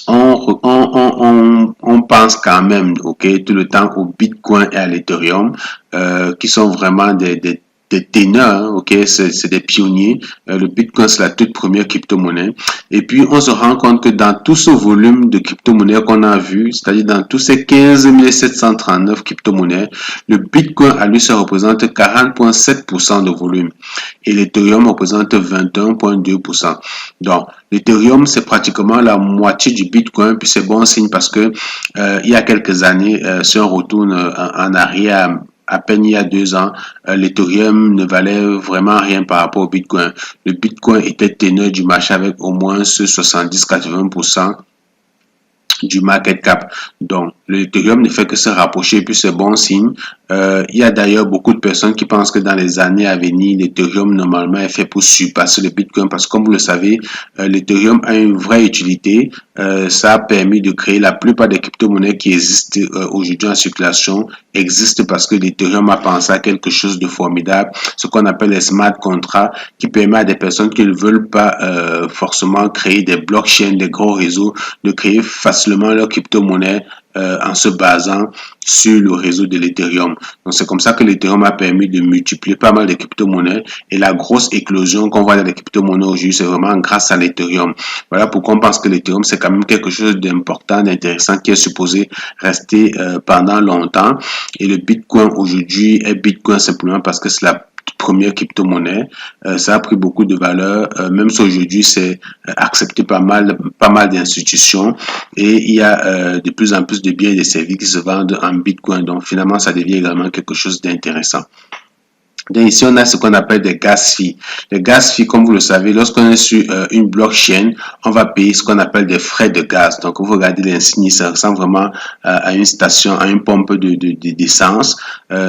on pense quand même, ok, tout le temps au Bitcoin et à l'Ethereum, qui sont vraiment des ténors, hein, ok, c'est des pionniers. Le Bitcoin, c'est la toute première crypto-monnaie. Et puis, on se rend compte que dans tout ce volume de crypto-monnaies qu'on a vu, c'est-à-dire dans tous ces 15 739 crypto-monnaies, le Bitcoin à lui, ça représente 40,7% de volume. Et l'Ethereum représente 21,2%. Donc, l'Ethereum, c'est pratiquement la moitié du Bitcoin, puis c'est bon signe parce que il y a quelques années, si on retourne en arrière, à peine il y a 2 ans, l'Ethereum ne valait vraiment rien par rapport au Bitcoin. Le Bitcoin était teneur du marché avec au moins ce 70-80% du market cap. Donc, l'Ethereum ne fait que se rapprocher, puis c'est bon signe. Il y a d'ailleurs beaucoup de personnes qui pensent que dans les années à venir, l'Ethereum normalement est fait pour surpasser le Bitcoin parce que comme vous le savez, l'Ethereum a une vraie utilité. Ça a permis de créer la plupart des crypto-monnaies qui existent aujourd'hui en circulation, existent parce que l'Ethereum a pensé à quelque chose de formidable, ce qu'on appelle les smart contracts, qui permet à des personnes qui ne veulent pas forcément créer des blockchains, des gros réseaux, de créer facilement leur crypto-monnaie en se basant sur le réseau de l'Ethereum. Donc, c'est comme ça que l'Ethereum a permis de multiplier pas mal de crypto-monnaies et la grosse éclosion qu'on voit dans les crypto-monnaies aujourd'hui, c'est vraiment grâce à l'Ethereum. Voilà pourquoi on pense que l'Ethereum, c'est quand même quelque chose d'important, d'intéressant qui est supposé rester pendant longtemps. Et le Bitcoin aujourd'hui est Bitcoin simplement parce que c'est la première crypto-monnaie. Ça a pris beaucoup de valeur, même si aujourd'hui c'est accepté pas mal d'institutions et il y a de plus en plus de biens et de services qui se vendent en Bitcoin. Donc finalement, ça devient également quelque chose d'intéressant. Donc ici, on a ce qu'on appelle des gas fees. Les gas fees, comme vous le savez, lorsqu'on est sur une blockchain, on va payer ce qu'on appelle des frais de gaz. Donc, vous regardez l'insigne, ça ressemble vraiment à une station, à une pompe d'essence.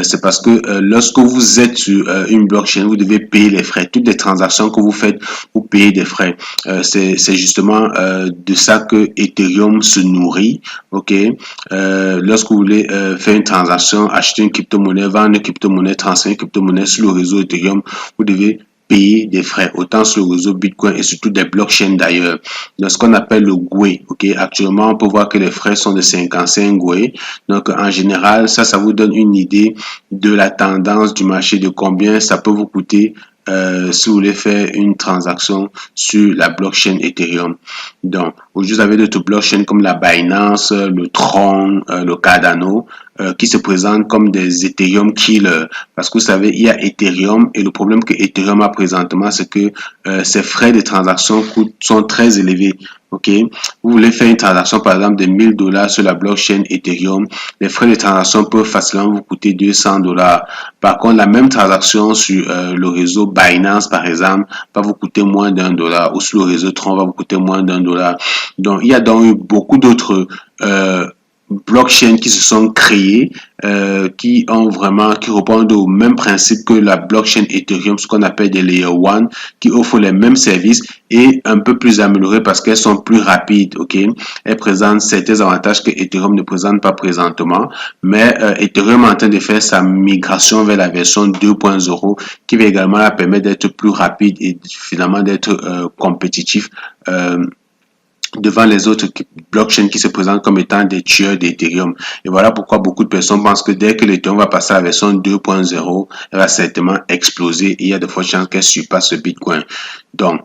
C'est parce que lorsque vous êtes sur une blockchain, vous devez payer les frais. Toutes les transactions que vous faites, vous payez des frais. C'est justement de ça que Ethereum se nourrit. Ok, lorsque vous voulez faire une transaction, acheter une crypto-monnaie, vendre une crypto-monnaie, transférer une crypto-monnaie sur le réseau Ethereum, vous devez payer des frais, autant sur le réseau Bitcoin et surtout des blockchains d'ailleurs. Donc, ce qu'on appelle le GUI. Ok, actuellement, on peut voir que les frais sont de 55 GUI. Donc, en général, ça vous donne une idée de la tendance du marché, de combien ça peut vous coûter si vous voulez faire une transaction sur la blockchain Ethereum. Donc, aujourd'hui, vous avez d'autres blockchains comme la Binance, le Tron, le Cardano, qui se présentent comme des Ethereum killers. Parce que vous savez, il y a Ethereum et le problème que Ethereum a présentement, c'est que ses frais de transaction sont très élevés. Ok, vous voulez faire une transaction par exemple de 1000 dollars sur la blockchain Ethereum, les frais de transaction peuvent facilement vous coûter 200 dollars. Par contre, la même transaction sur le réseau Binance par exemple va vous coûter moins d'1 dollar ou sur le réseau Tron va vous coûter moins d'1 dollar. Donc, il y a donc eu beaucoup d'autres blockchains qui se sont créés, qui répondent au même principe que la blockchain Ethereum, ce qu'on appelle des Layer 1, qui offrent les mêmes services et un peu plus améliorées parce qu'elles sont plus rapides, ok? Elles présentent certains avantages que Ethereum ne présente pas présentement, mais Ethereum est en train de faire sa migration vers la version 2.0 qui va également la permettre d'être plus rapide et finalement d'être compétitif devant les autres blockchains qui se présentent comme étant des tueurs d'Ethereum. Et voilà pourquoi beaucoup de personnes pensent que dès que l'Ethereum va passer à la version 2.0, elle va certainement exploser et il y a de fortes chances qu'elle surpasse le Bitcoin. Donc,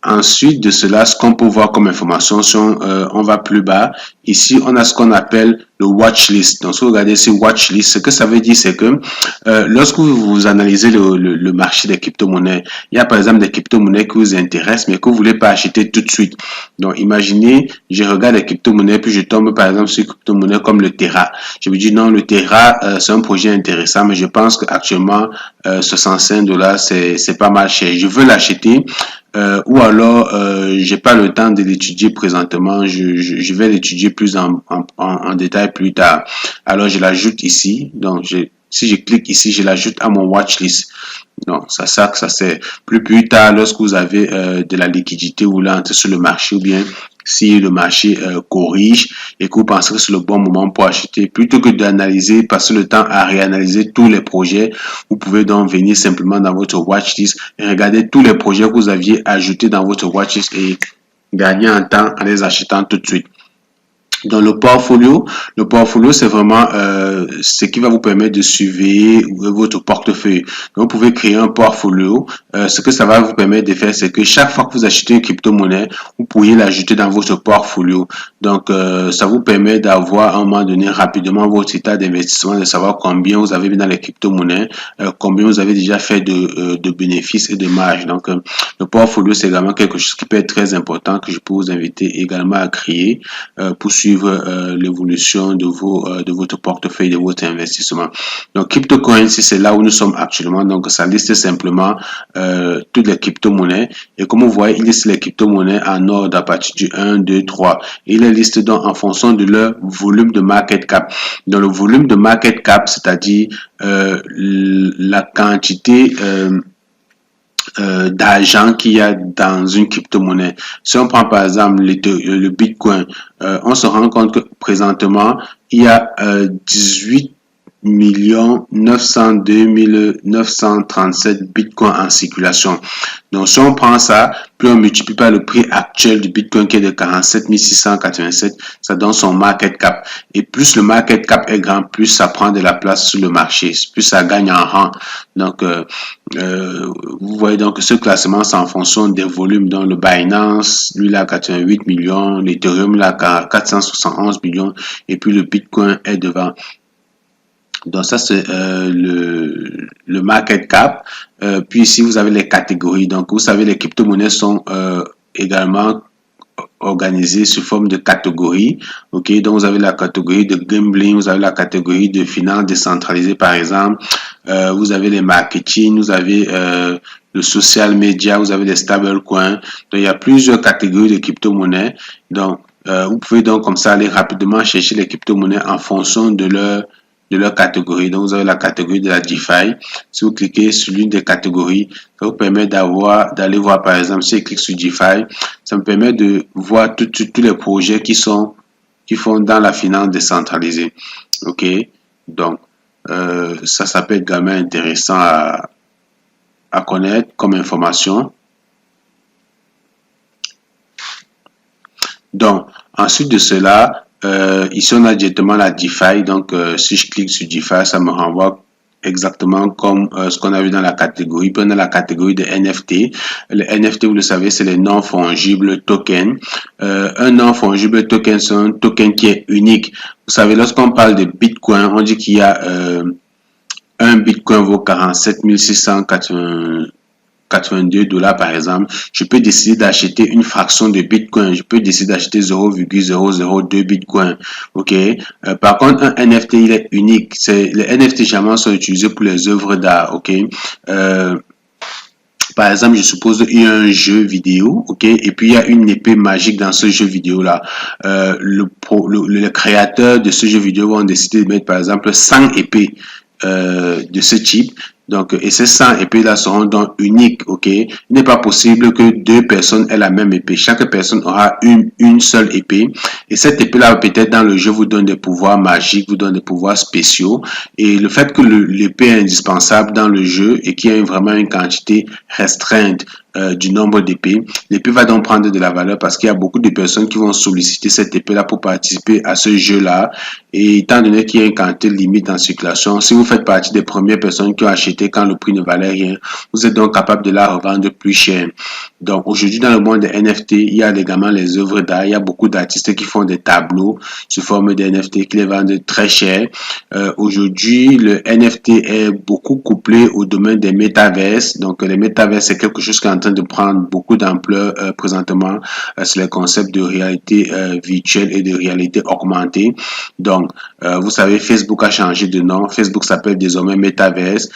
ensuite de cela, ce qu'on peut voir comme information, si on va plus bas, ici on a ce qu'on appelle le watchlist. Donc si vous regardez ce watchlist, ce que ça veut dire, c'est que lorsque vous analysez le marché des crypto-monnaies, il y a par exemple des crypto-monnaies qui vous intéressent, mais que vous voulez pas acheter tout de suite. Donc imaginez, je regarde les crypto-monnaies, puis je tombe par exemple sur une crypto-monnaie comme le Terra. Je me dis non, le Terra, c'est un projet intéressant, mais je pense qu'actuellement, 65 dollars, c'est pas mal cher. Je veux l'acheter. Ou alors j'ai pas le temps de l'étudier présentement, je vais l'étudier plus en détail plus tard. Alors je l'ajoute ici, donc si je clique ici, je l'ajoute à mon watchlist. Donc ça c'est plus tard lorsque vous avez de la liquidité, vous voulez entrer sur le marché ou bien si le marché corrige et que vous pensez que c'est le bon moment pour acheter, plutôt que d'analyser, passer le temps à réanalyser tous les projets, vous pouvez donc venir simplement dans votre watchlist et regarder tous les projets que vous aviez ajoutés dans votre watchlist et gagner en temps en les achetant tout de suite. Dans le portfolio c'est vraiment ce qui va vous permettre de surveiller votre portefeuille. Donc, vous pouvez créer un portfolio. Ce que ça va vous permettre de faire, c'est que chaque fois que vous achetez une crypto-monnaie, vous pourriez l'ajouter dans votre portfolio. Donc, ça vous permet d'avoir à un moment donné rapidement votre état d'investissement, de savoir combien vous avez mis dans les crypto-monnaies, combien vous avez déjà fait de bénéfices et de marge. Donc, le portfolio, c'est également quelque chose qui peut être très important que je peux vous inviter également à créer pour suivre l'évolution de votre portefeuille, de votre investissement. Donc, CryptoCurrency, c'est là où nous sommes actuellement. Donc, ça liste simplement toutes les crypto-monnaies. Et comme vous voyez, il liste les crypto-monnaies en ordre à partir du 1, 2, 3. Et il les liste donc en fonction de leur volume de market cap. Dans le volume de market cap, c'est-à-dire la quantité d'argent qu'il y a dans une crypto-monnaie. Si on prend par exemple le Bitcoin, on se rend compte que présentement, il y a 18 902 937 bitcoins en circulation. Donc, si on prend ça, puis on multiplie par le prix actuel du bitcoin qui est de 47 687, ça donne son market cap. Et plus le market cap est grand, plus ça prend de la place sur le marché, plus ça gagne en rang. Donc, vous voyez donc que ce classement, c'est en fonction des volumes. Donc, le Binance, lui, il a 88 millions, l'Ethereum, il a 471 millions, et puis le bitcoin est devant. Donc ça c'est le market cap. Puis ici vous avez les catégories. Donc vous savez les crypto-monnaies sont également organisées sous forme de catégories. Ok, donc vous avez la catégorie de gambling, vous avez la catégorie de finance décentralisée par exemple, vous avez les marketing, vous avez le social media, vous avez les stablecoins. Donc il y a plusieurs catégories de crypto-monnaies. Donc vous pouvez donc comme ça aller rapidement chercher les crypto-monnaies en fonction de leur catégorie. Donc, vous avez la catégorie de la DeFi. Si vous cliquez sur l'une des catégories, ça vous permet d'aller voir, par exemple, si je clique sur DeFi, ça me permet de voir tous les projets qui font dans la finance décentralisée. OK? Donc, ça peut être également intéressant à connaître comme information. Donc, ensuite de cela, ici on a directement la DeFi. Donc, si je clique sur DeFi, ça me renvoie exactement comme ce qu'on a vu dans la catégorie. Puis on a la catégorie de NFT. Les NFT, vous le savez, c'est les non-fongibles tokens. Un non-fongible token, c'est un token qui est unique. Vous savez, lorsqu'on parle de Bitcoin, on dit qu'il y a un Bitcoin vaut 47 682 $, par exemple, je peux décider d'acheter une fraction de Bitcoin. Je peux décider d'acheter 0,002 Bitcoin. OK? Par contre, un NFT, il est unique. Les NFT, généralement, sont utilisés pour les œuvres d'art. OK? Par exemple, je suppose qu'il y a un jeu vidéo, ok, et puis il y a une épée magique dans ce jeu vidéo là. Le créateur de ce jeu vidéo va décider de mettre par exemple 100 épées de ce type. Donc, et ces 100 épées-là seront donc uniques, ok? Il n'est pas possible que deux personnes aient la même épée. Chaque personne aura une seule épée. Et cette épée-là, peut-être dans le jeu, vous donne des pouvoirs magiques, vous donne des pouvoirs spéciaux. Et le fait que l'épée est indispensable dans le jeu et qu'il y ait vraiment une quantité restreinte du nombre d'épées, l'épée va donc prendre de la valeur parce qu'il y a beaucoup de personnes qui vont solliciter cette épée-là pour participer à ce jeu-là. Et étant donné qu'il y a une quantité limite en circulation, si vous faites partie des premières personnes qui ont acheté quand le prix ne valait rien, vous êtes donc capable de la revendre plus cher. Donc aujourd'hui dans le monde des NFT, il y a également les œuvres d'art. Il y a beaucoup d'artistes qui font des tableaux sous forme de NFT qui les vendent très cher. Aujourd'hui, le NFT est beaucoup couplé au domaine des métaverses. Donc les métaverses, c'est quelque chose qui est en train de prendre beaucoup d'ampleur présentement sur les concepts de réalité virtuelle et de réalité augmentée. Donc, vous savez, Facebook a changé de nom. Facebook s'appelle désormais Metaverse.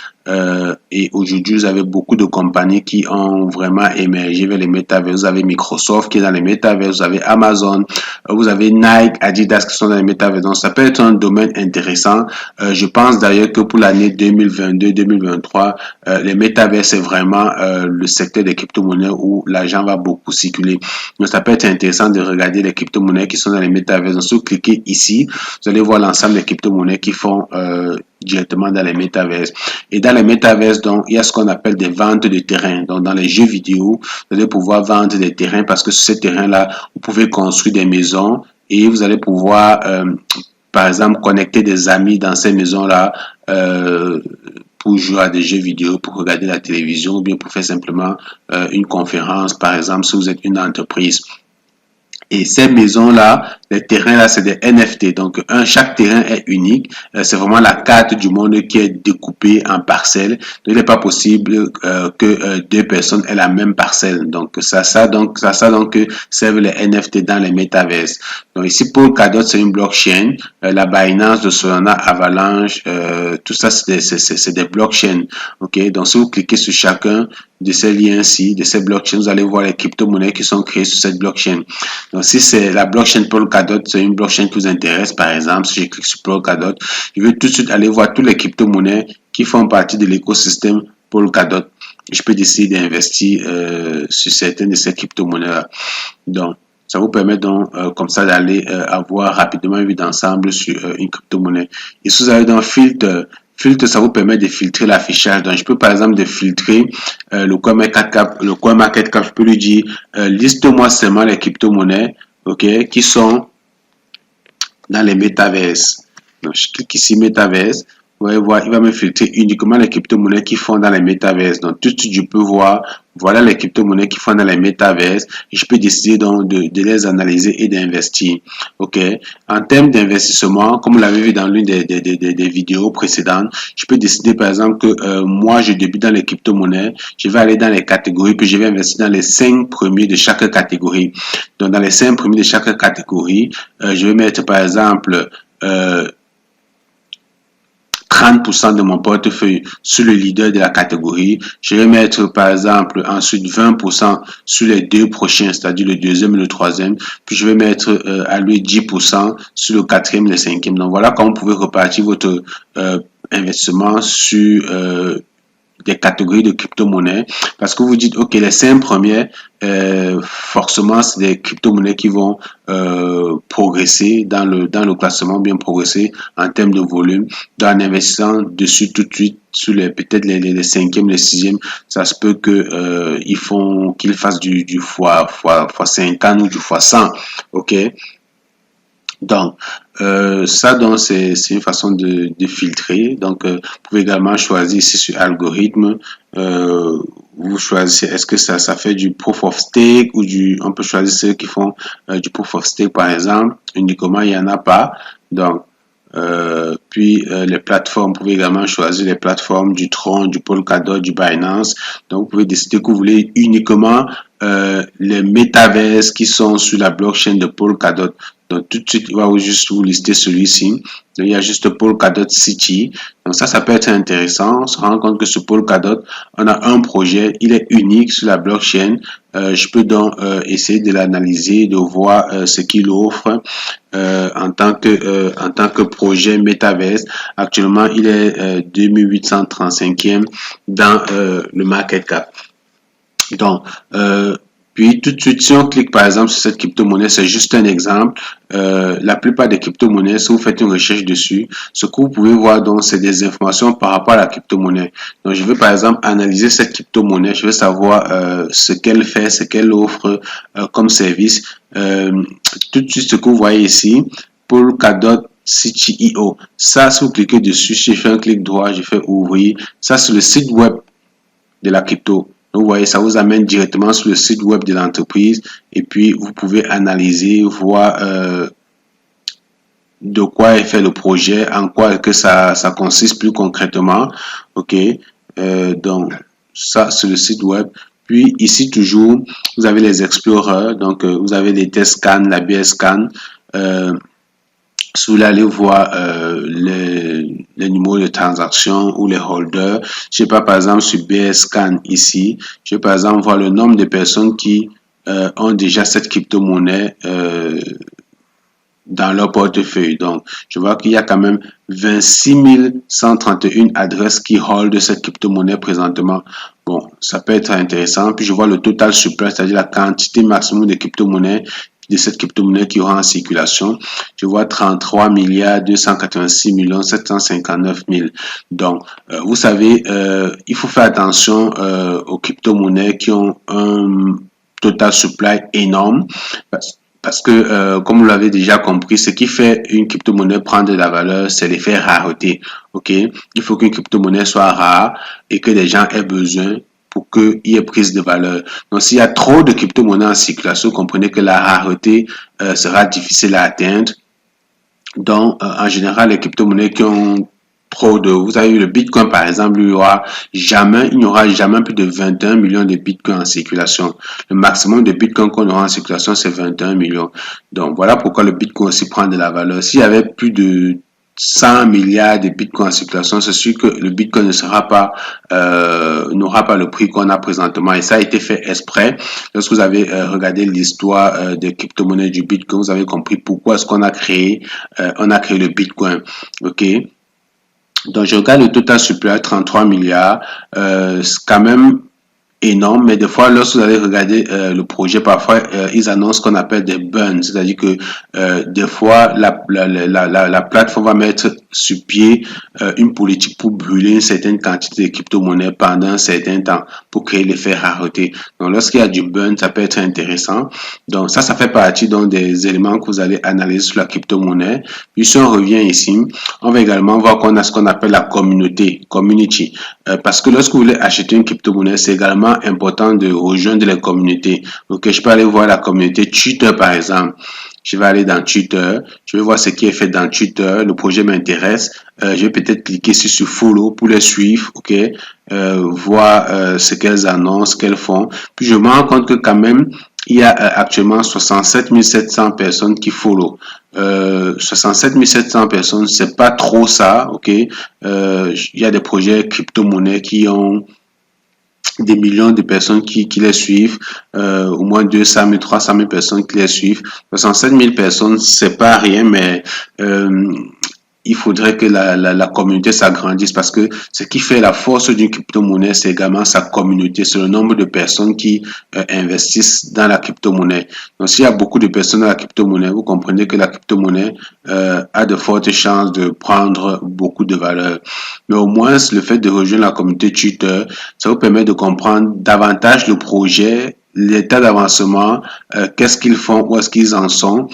Et aujourd'hui, vous avez beaucoup de compagnies qui ont vraiment émergé vers les métaverses. Vous avez Microsoft qui est dans les métaverses, vous avez Amazon, vous avez Nike, Adidas qui sont dans les métaverses. Donc, ça peut être un domaine intéressant. Je pense d'ailleurs que pour l'année 2022-2023, les métaverses, c'est vraiment le secteur des crypto-monnaies où l'argent va beaucoup circuler. Donc, ça peut être intéressant de regarder les crypto-monnaies qui sont dans les métaverses. Donc, si vous cliquez ici, vous allez voir l'ensemble des crypto-monnaies qui font directement dans les métaverses. Et dans les métaverses, donc, il y a ce qu'on appelle des ventes de terrain. Donc, dans les jeux vidéo, vous allez pouvoir vendre des terrains parce que sur ces terrains-là, vous pouvez construire des maisons et vous allez pouvoir, par exemple, connecter des amis dans ces maisons-là pour jouer à des jeux vidéo, pour regarder la télévision ou bien pour faire simplement une conférence, par exemple, si vous êtes une entreprise. Et ces maisons-là, les terrains-là, c'est des NFT. Donc, chaque terrain est unique. C'est vraiment la carte du monde qui est découpée en parcelles. Donc, il n'est pas possible que deux personnes aient la même parcelle. Donc, ça donc que servent les NFT dans les métaverses. Donc, ici, Polkadot, c'est une blockchain. La Binance de Solana, Avalanche, tout ça, c'est des blockchains. OK? Donc, si vous cliquez sur chacun de ces liens-ci, de ces blockchains, vous allez voir les crypto-monnaies qui sont créées sur cette blockchain. Donc, si c'est la blockchain Polkadot, c'est une blockchain qui vous intéresse, par exemple, si je clique sur Polkadot, je vais tout de suite aller voir tous les crypto-monnaies qui font partie de l'écosystème Polkadot. Je peux décider d'investir sur certaines de ces crypto-monnaies-là. Donc, ça vous permet donc comme ça d'aller avoir rapidement une vue d'ensemble sur une crypto-monnaie. Et si vous avez donc filtre, ça vous permet de filtrer l'affichage. Donc, je peux par exemple de filtrer le CoinMarketCap, je peux lui dire liste-moi seulement les crypto-monnaies, ok, qui sont dans les métaverses. Donc, je clique ici métaverse. Vous allez voir, il va me filtrer uniquement les crypto-monnaies qui font dans les métaverses. Donc, tout de suite, je peux voir, voilà les crypto-monnaies qui font dans les métaverses et je peux décider donc de les analyser et d'investir. OK? En termes d'investissement, comme vous l'avez vu dans l'une des vidéos précédentes, je peux décider par exemple que moi, je débute dans les crypto-monnaies, je vais aller dans les catégories, puis je vais investir dans les 5 premiers de chaque catégorie. Donc, dans les 5 premiers de chaque catégorie, je vais mettre par exemple 30% de mon portefeuille sur le leader de la catégorie. Je vais mettre par exemple ensuite 20% sur les deux prochains, c'est-à-dire le deuxième et le troisième. Puis je vais mettre à lui 10% sur le quatrième et le cinquième. Donc voilà comment vous pouvez repartir votre investissement sur des catégories de crypto-monnaies parce que vous dites ok les 5 premières forcément c'est des crypto-monnaies qui vont progresser dans le classement, bien progresser en termes de volume. En investissant dessus tout de suite sur les peut-être les cinquièmes, les sixièmes, ça se peut que qu'ils fassent du fois 50 ou du fois 100. Ok, donc, ça, donc, c'est une façon de filtrer. Donc, vous pouvez également choisir ici sur algorithme. Vous choisissez, est-ce que ça fait du proof of stake ou on peut choisir ceux qui font du proof of stake, par exemple. Uniquement, il n'y en a pas. Donc, puis les plateformes, vous pouvez également choisir les plateformes du Tron, du Polkadot, du Binance. Donc, vous pouvez décider que vous voulez uniquement les métaverses qui sont sur la blockchain de Polkadot. Donc, tout de suite, il va juste vous lister celui-ci. Donc, il y a juste Polkadot City. Donc, ça peut être intéressant. On se rend compte que ce Polkadot, on a un projet, il est unique sur la blockchain. Je peux donc essayer de l'analyser, de voir ce qu'il offre en tant que projet Metaverse. Actuellement, il est 2835e dans le market cap. Donc, puis tout de suite, si on clique par exemple sur cette crypto-monnaie, c'est juste un exemple. La plupart des crypto-monnaies, si vous faites une recherche dessus, ce que vous pouvez voir donc, c'est des informations par rapport à la crypto-monnaie. Donc, je vais par exemple analyser cette crypto-monnaie. Je veux savoir ce qu'elle fait, ce qu'elle offre comme service. Tout de suite, ce que vous voyez ici, Polkadot City.io. Ça, si vous cliquez dessus, si je fais un clic droit, je fais ouvrir. Ça, c'est le site web de la crypto. Donc, vous voyez, ça vous amène directement sur le site web de l'entreprise et puis vous pouvez analyser, voir de quoi est fait le projet, en quoi que ça consiste plus concrètement. OK. Donc, ça, c'est le site web. Puis, ici, toujours, vous avez les explorers. Donc, vous avez les test scan, la BS scan. Si vous voulez aller voir les numéros de transaction ou les holders, je sais pas, par exemple, sur BSCAN ici, je vais par exemple voir le nombre de personnes qui ont déjà cette crypto-monnaie dans leur portefeuille. Donc, je vois qu'il y a quand même 26 131 adresses qui holdent cette crypto-monnaie présentement. Bon, ça peut être intéressant. Puis, je vois le total supply, c'est-à-dire la quantité maximum de crypto-monnaie de cette crypto-monnaie qui aura en circulation. Je vois 33 milliards 286 millions 759 000. Donc, vous savez, il faut faire attention aux crypto-monnaies qui ont un total supply énorme. Parce que, comme vous l'avez déjà compris, ce qui fait une crypto-monnaie prendre de la valeur, c'est l'effet rareté. OK? Il faut qu'une crypto-monnaie soit rare et que les gens aient besoin pour qu'il y ait prise de valeur. Donc, s'il y a trop de crypto-monnaies en circulation, comprenez que la rareté sera difficile à atteindre. Donc, en général, les crypto-monnaies qui ont trop de... Vous avez eu le Bitcoin, par exemple, il n'y aura jamais plus de 21 millions de Bitcoins en circulation. Le maximum de Bitcoin qu'on aura en circulation, c'est 21 millions. Donc, voilà pourquoi le Bitcoin aussi prend de la valeur. S'il y avait plus de 100 milliards de bitcoins en circulation, c'est sûr que le bitcoin n'aura pas le prix qu'on a présentement. Et ça a été fait exprès. Lorsque vous avez regardé l'histoire des crypto-monnaies du bitcoin, vous avez compris pourquoi est-ce qu'on a créé le bitcoin. OK? Donc, je regarde le total supply, 33 milliards. C'est quand même énorme, mais des fois, lorsque vous allez regarder le projet, parfois, ils annoncent ce qu'on appelle des burns, c'est-à-dire que des fois, la la plateforme va mettre sur pied une politique pour brûler une certaine quantité de crypto-monnaies pendant un certain temps pour créer l'effet rareté. Donc, lorsqu'il y a du burn, ça peut être intéressant. Donc, ça fait partie donc, des éléments que vous allez analyser sur la crypto-monnaie. Puis, si on revient ici, on va également voir qu'on a ce qu'on appelle la community. Parce que lorsque vous voulez acheter une crypto-monnaie, c'est également important de rejoindre les communautés. Donc, je peux aller voir la communauté Twitter, par exemple. Je vais aller dans Twitter, je vais voir ce qui est fait dans Twitter, le projet m'intéresse, je vais peut-être cliquer sur follow pour les suivre, ok, voir ce qu'elles annoncent, ce qu'elles font. Puis je me rends compte que quand même, il y a actuellement 67 700 personnes qui follow. 67 700 personnes, c'est pas trop ça, ok. Il y a des projets crypto-monnaies qui ont des millions de personnes qui les suivent, au moins 200 000, 300 000 personnes qui les suivent. 67 000 personnes, c'est pas rien, mais il faudrait que la communauté s'agrandisse parce que ce qui fait la force d'une crypto-monnaie, c'est également sa communauté, c'est le nombre de personnes qui investissent dans la crypto-monnaie. Donc, s'il y a beaucoup de personnes dans la crypto-monnaie, vous comprenez que la crypto-monnaie a de fortes chances de prendre beaucoup de valeur. Mais au moins, le fait de rejoindre la communauté Twitter, ça vous permet de comprendre davantage le projet, l'état d'avancement, qu'est-ce qu'ils font, où est-ce qu'ils en sont.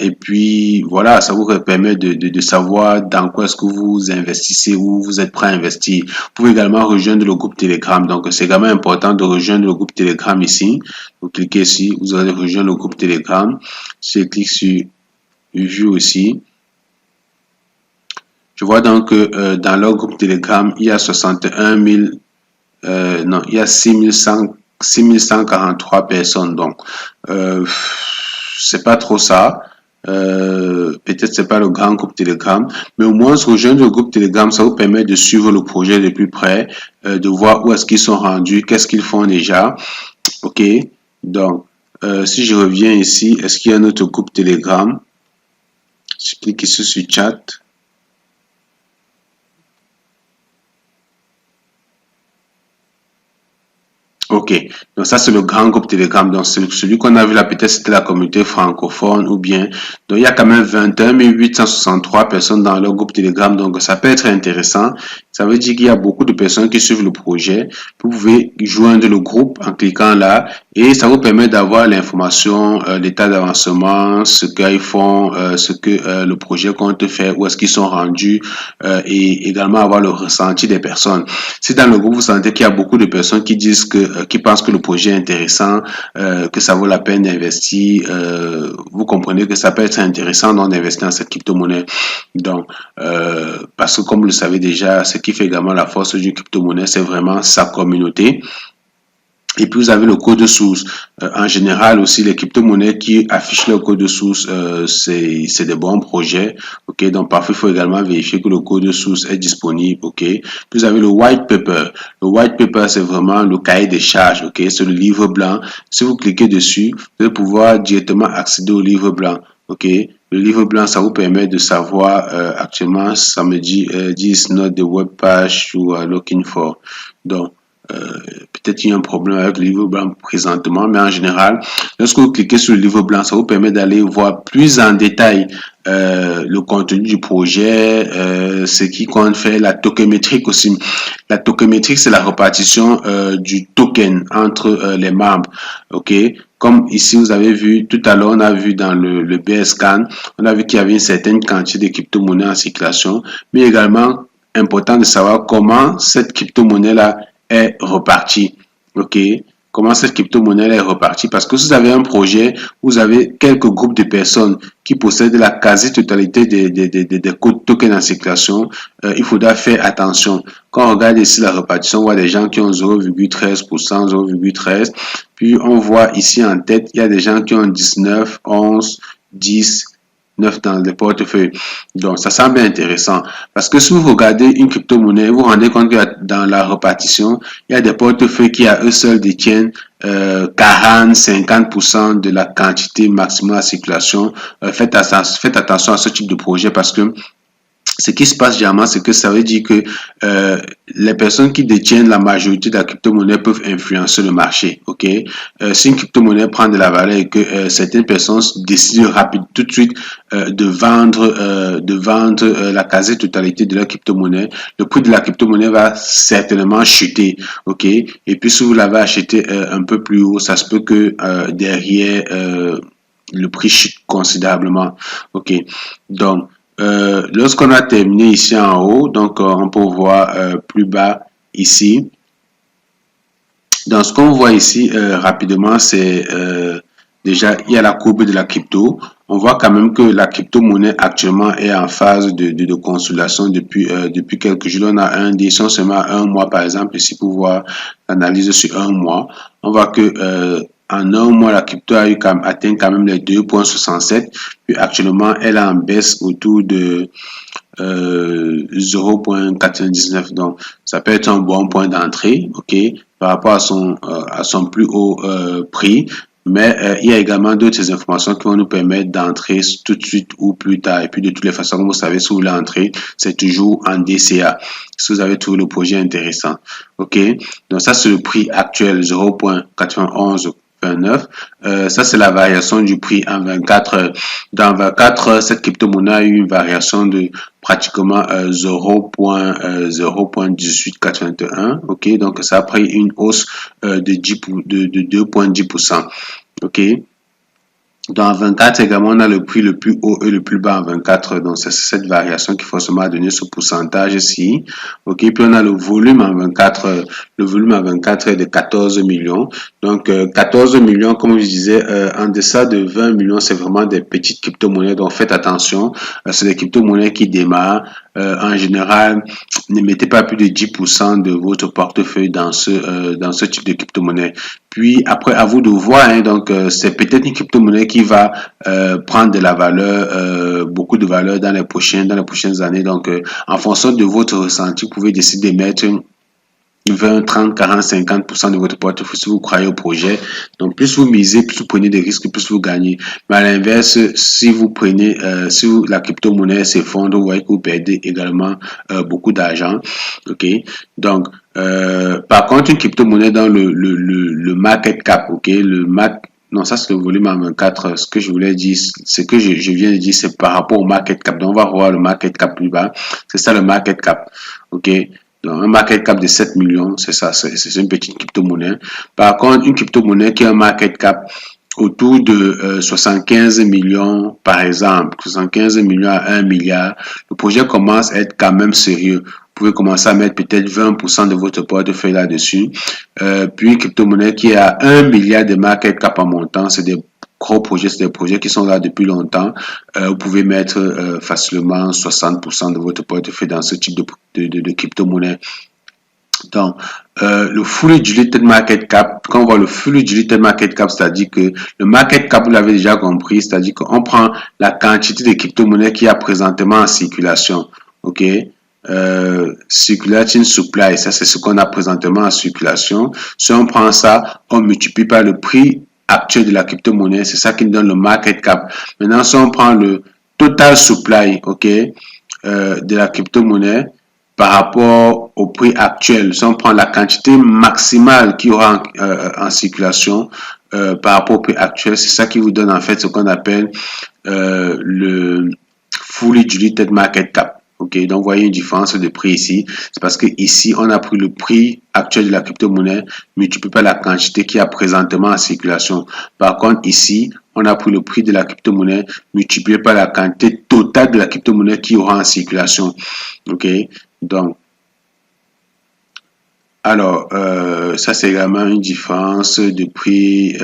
Et puis voilà, ça vous permet de savoir dans quoi est-ce que vous investissez, où vous êtes prêt à investir. Vous pouvez également rejoindre le groupe Telegram. Donc c'est également important de rejoindre le groupe Telegram ici. Vous cliquez ici, vous allez rejoindre le groupe Telegram. Je clique sur View aussi. Je vois donc que dans leur groupe Telegram, il y a 61 000, non, il y a 6143 personnes. Donc c'est pas trop ça. Peut-être c'est pas le grand groupe Telegram, mais au moins se rejoindre le groupe Telegram, ça vous permet de suivre le projet de plus près, de voir où est-ce qu'ils sont rendus, qu'est-ce qu'ils font déjà. Ok, donc si je reviens ici, est-ce qu'il y a un autre groupe Telegram? Je clique ici sur chat. Ok, donc ça c'est le grand groupe Telegram. Donc celui qu'on a vu là, peut-être c'était la communauté francophone ou bien. Donc il y a quand même 21 863 personnes dans leur groupe Telegram. Donc ça peut être intéressant. Ça veut dire qu'il y a beaucoup de personnes qui suivent le projet. Vous pouvez joindre le groupe en cliquant là et ça vous permet d'avoir l'information, l'état d'avancement, ce qu'ils font, ce que le projet compte faire, où est-ce qu'ils sont rendus et également avoir le ressenti des personnes. Si dans le groupe vous sentez qu'il y a beaucoup de personnes qui disent qui pensent que le projet est intéressant, que ça vaut la peine d'investir, vous comprenez que ça peut être intéressant d'investir dans cette crypto-monnaie. Donc, parce que comme vous le savez déjà, ce qui fait également la force d'une crypto-monnaie, c'est vraiment sa communauté. Et puis vous avez le code source. En général aussi, les crypto-monnaies qui affichent le code source, c'est des bons projets. Ok, donc parfois il faut également vérifier que le code source est disponible. Ok, puis vous avez le white paper. Le white paper, c'est vraiment le cahier des charges. Ok, c'est le livre blanc. Si vous cliquez dessus, vous allez pouvoir directement accéder au livre blanc. Ok, le livre blanc, ça vous permet de savoir actuellement, ça me dit this is not the web page you are looking for. Donc peut-être il y a un problème avec le livre blanc présentement, mais en général, lorsque vous cliquez sur le livre blanc, ça vous permet d'aller voir plus en détail le contenu du projet, ce qui compte faire, la tokemétrique aussi. La tokemétrique, c'est la répartition du token entre les membres. Ok, comme ici vous avez vu tout à l'heure, on a vu dans le BSCAN, on a vu qu'il y avait une certaine quantité de crypto-monnaies en circulation, mais également important de savoir comment cette crypto-monnaie-là est reparti. Ok, comment cette crypto-monnaie est repartie? Parce que si vous avez un projet, vous avez quelques groupes de personnes qui possèdent la quasi-totalité des tokens en circulation, il faudra faire attention. Quand on regarde ici la répartition, on voit des gens qui ont 0,13%, 0,13%, puis on voit ici en tête, il y a des gens qui ont 19, 11, 10, 9 dans les portefeuilles. Donc, ça semble intéressant. Parce que si vous regardez une crypto-monnaie, vous vous rendez compte que dans la répartition, il y a des portefeuilles qui à eux seuls détiennent 40-50% de la quantité maximale à circulation. Faites attention à ce type de projet parce que ce qui se passe généralement, c'est que ça veut dire que les personnes qui détiennent la majorité de la crypto-monnaie peuvent influencer le marché. Ok, si une crypto-monnaie prend de la valeur et que certaines personnes décident tout de suite de vendre la quasi-totalité de la crypto-monnaie, le prix de la crypto-monnaie va certainement chuter. Ok, et puis si vous l'avez acheté un peu plus haut, ça se peut que derrière le prix chute considérablement. Ok, donc lorsqu'on a terminé ici en haut, donc on peut voir plus bas ici. Donc ce qu'on voit ici rapidement, c'est déjà il y a la courbe de la crypto. On voit quand même que la crypto-monnaie actuellement est en phase de consolidation depuis quelques jours. On a un dessin seulement un mois par exemple ici pour voir l'analyse sur un mois. On voit que en un mois, la crypto a atteint quand même les 2,67. Puis actuellement, elle est en baisse autour de 0,99. Donc, ça peut être un bon point d'entrée, ok, par rapport à son plus haut prix. Mais il y a également d'autres informations qui vont nous permettre d'entrer tout de suite ou plus tard. Et puis, de toutes les façons, comme vous savez, si vous voulez entrer, c'est toujours en DCA. Si vous avez trouvé le projet intéressant. OK? Donc, ça, c'est le prix actuel, 0,91. 29. Ça, c'est la variation du prix en 24 heures. Dans 24 heures, cette crypto-monnaie a eu une variation de pratiquement 0,1881. OK, donc ça a pris une hausse de 2,10%. OK. Dans 24 également, on a le prix le plus haut et le plus bas en 24. Donc, c'est cette variation qui forcément donner ce pourcentage-ci. OK. Puis, on a le volume en 24. Le volume en 24 est de 14 millions. Donc, 14 millions, comme je disais, en deçà de 20 millions, c'est vraiment des petites crypto-monnaies. Donc, faites attention. C'est des crypto-monnaies qui démarrent. En général, ne mettez pas plus de 10% de votre portefeuille dans ce type de crypto-monnaie. Puis après, à vous de voir. Hein, donc, c'est peut-être une crypto-monnaie qui va prendre de la valeur, beaucoup de valeur dans les prochaines années. Donc, en fonction de votre ressenti, vous pouvez décider de mettre 20, 30, 40, 50% de votre portefeuille si vous croyez au projet. Donc, plus vous misez, plus vous prenez des risques, plus vous gagnez. Mais à l'inverse, si vous prenez, la crypto-monnaie s'effondre, vous voyez que vous perdez également beaucoup d'argent. OK? Donc, par contre, une crypto-monnaie dans le market cap, OK? Non, ça c'est le volume en 24. Ce que je voulais dire, ce que je viens de dire, c'est par rapport au market cap. Donc, on va voir le market cap plus bas. C'est ça le market cap. OK? Donc, un market cap de 7 millions, c'est ça, c'est une petite crypto-monnaie. Par contre, une crypto-monnaie qui a un market cap autour de 75 millions, par exemple, 75 millions à 1 milliard, le projet commence à être quand même sérieux. Vous pouvez commencer à mettre peut-être 20% de votre portefeuille là-dessus. Puis, une crypto-monnaie qui a 1 milliard de market cap en montant, c'est des gros projets, c'est des projets qui sont là depuis longtemps. Vous pouvez mettre facilement 60% de votre portefeuille dans ce type de crypto-monnaie. Donc, le fully diluted market cap, quand on voit le fully diluted market cap, c'est-à-dire que le market cap, vous l'avez déjà compris, c'est-à-dire qu'on prend la quantité de crypto-monnaies qu'il y a présentement en circulation. OK? Circulating supply, ça c'est ce qu'on a présentement en circulation. Si on prend ça, on multiplie par le prix actuel de la crypto-monnaie, c'est ça qui nous donne le market cap. Maintenant, si on prend le total supply, OK, de la crypto-monnaie par rapport au prix actuel, si on prend la quantité maximale qu'il y aura en circulation par rapport au prix actuel, c'est ça qui vous donne en fait ce qu'on appelle le fully diluted market cap. OK, donc vous voyez une différence de prix ici. C'est parce que ici, on a pris le prix actuel de la crypto-monnaie multiplié par la quantité qui a présentement en circulation. Par contre, ici, on a pris le prix de la crypto-monnaie multiplié par la quantité totale de la crypto-monnaie qui aura en circulation. OK, donc, alors, ça c'est également une différence de prix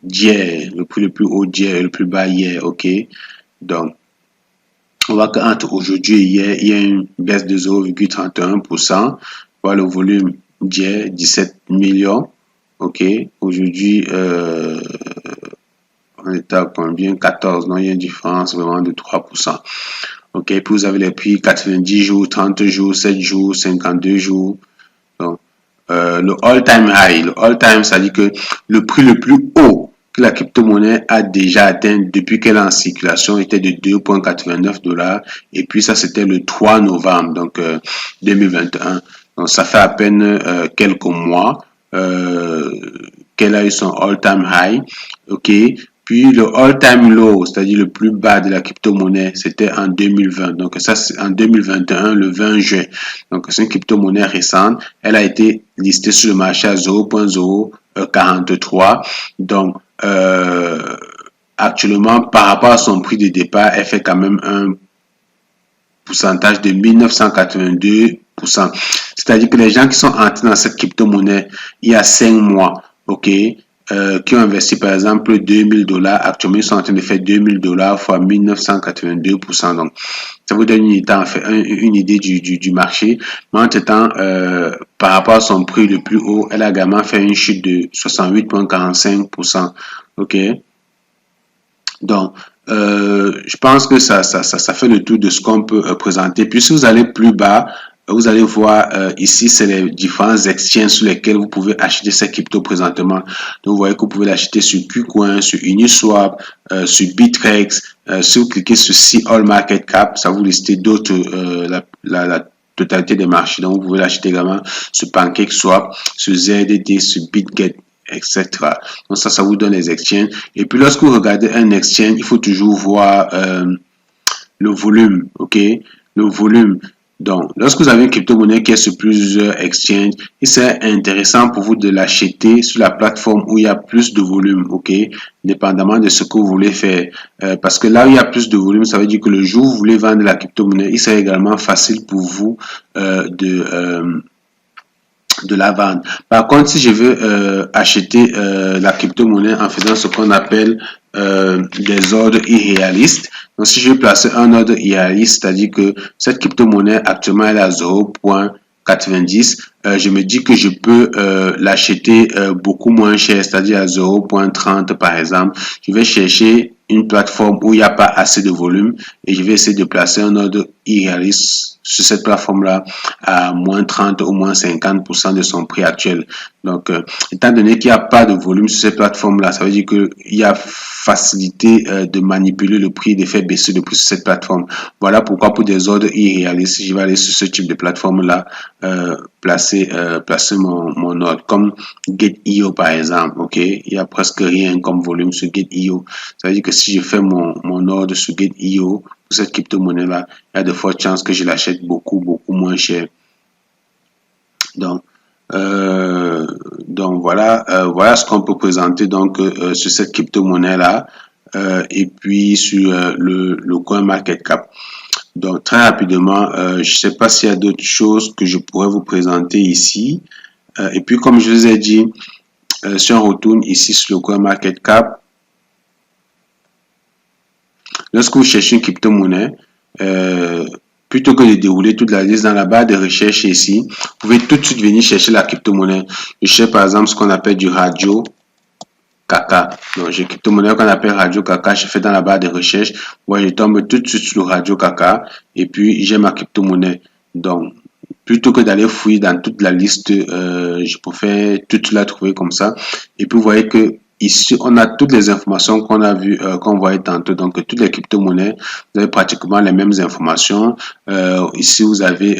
d'hier. Le prix le plus haut d'hier et le plus bas hier. OK, donc, on voit qu'entre aujourd'hui et hier, il y a une baisse de 0,31%. Voilà le volume d'hier, 17 millions. OK. Aujourd'hui, on est à combien? 14. Non, il y a une différence vraiment de 3%. OK. Puis vous avez les prix 90 jours, 30 jours, 7 jours, 52 jours. Donc, le all-time high. Le all-time, ça dit que le prix le plus haut que la crypto-monnaie a déjà atteint depuis qu'elle est en circulation était de 2,89 $. Et puis ça, c'était le 3 novembre, donc 2021. Donc ça fait à peine quelques mois qu'elle a eu son all-time high. OK. Puis le all-time low, c'est-à-dire le plus bas de la crypto-monnaie, c'était en 2020. Donc ça, c'est en 2021, le 20 juin. Donc c'est une crypto-monnaie récente. Elle a été listée sur le marché à 0,043. Donc actuellement, par rapport à son prix de départ, elle fait quand même un pourcentage de 1982%. C'est-à-dire que les gens qui sont entrés dans cette crypto-monnaie il y a 5 mois, OK, qui ont investi par exemple 2000 $, actuellement ils sont en train de faire 2000 $ fois 1982%. Donc, ça vous donne une idée du marché. Mais entre-temps, par rapport à son prix le plus haut, elle a également fait une chute de 68,45%. OK? Donc, je pense que ça fait le tour de ce qu'on peut présenter. Puis si vous allez plus bas, vous allez voir ici, c'est les différents exchanges sur lesquels vous pouvez acheter ces cryptos présentement. Donc, vous voyez que vous pouvez l'acheter sur KuCoin, sur Uniswap, sur Bittrex. Si vous cliquez sur See All Market Cap, ça vous liste d'autres, la totalité des marchés. Donc, vous pouvez l'acheter également sur PancakeSwap, sur ZDT, sur BitGet, etc. Donc ça vous donne les exchanges. Et puis lorsque vous regardez un exchange, il faut toujours voir le volume, ok, le volume. Donc lorsque vous avez une crypto-monnaie qui est sur plusieurs exchanges, c'est intéressant pour vous de l'acheter sur la plateforme où il y a plus de volume, ok, dépendamment de ce que vous voulez faire. Parce que là où il y a plus de volume, ça veut dire que le jour où vous voulez vendre la crypto-monnaie, il serait également facile pour vous de la vendre. Par contre, si je veux acheter la crypto-monnaie en faisant ce qu'on appelle des ordres irréalistes, donc si je veux placer un ordre irréaliste, c'est-à-dire que cette crypto-monnaie actuellement elle est à 0,90, je me dis que je peux l'acheter beaucoup moins cher, c'est-à-dire à 0,30 par exemple. Je vais chercher une plateforme où il n'y a pas assez de volume et je vais essayer de placer un ordre irréaliste sur cette plateforme-là à moins 30 ou moins 50% de son prix actuel. Donc, étant donné qu'il n'y a pas de volume sur cette plateforme-là, ça veut dire qu'il y a facilité de manipuler le prix et de faire baisser le prix sur cette plateforme. Voilà pourquoi pour des ordres irréalistes, je vais aller sur ce type de plateforme-là, placer mon ordre, comme Get.io par exemple. Ok, il y a presque rien comme volume sur Get.io. Ça veut dire que si je fais mon ordre sur Get.io pour cette crypto-monnaie-là, il y a de fortes chances que je l'achète beaucoup moins cher. Donc voilà, voilà ce qu'on peut présenter donc sur cette crypto-monnaie là et puis sur le CoinMarketCap. Donc très rapidement, je sais pas s'il y a d'autres choses que je pourrais vous présenter ici. Et puis comme je vous ai dit, si on retourne ici sur le CoinMarketCap, lorsque vous cherchez une crypto-monnaie, plutôt que de dérouler toute la liste dans la barre de recherche ici, vous pouvez tout de suite venir chercher la crypto-monnaie. Je cherche par exemple ce qu'on appelle du Radio Kaka. Donc j'ai une crypto-monnaie qu'on appelle Radio Kaka. Je fais dans la barre de recherche. Ouais, je tombe tout de suite sur le Radio Kaka et puis j'ai ma crypto-monnaie. Donc plutôt que d'aller fouiller dans toute la liste, je préfère toute la trouver comme ça. Et puis vous voyez que ici, on a toutes les informations qu'on a vues, qu'on voyait tantôt. Donc, toutes les crypto-monnaies, vous avez pratiquement les mêmes informations. Ici, vous avez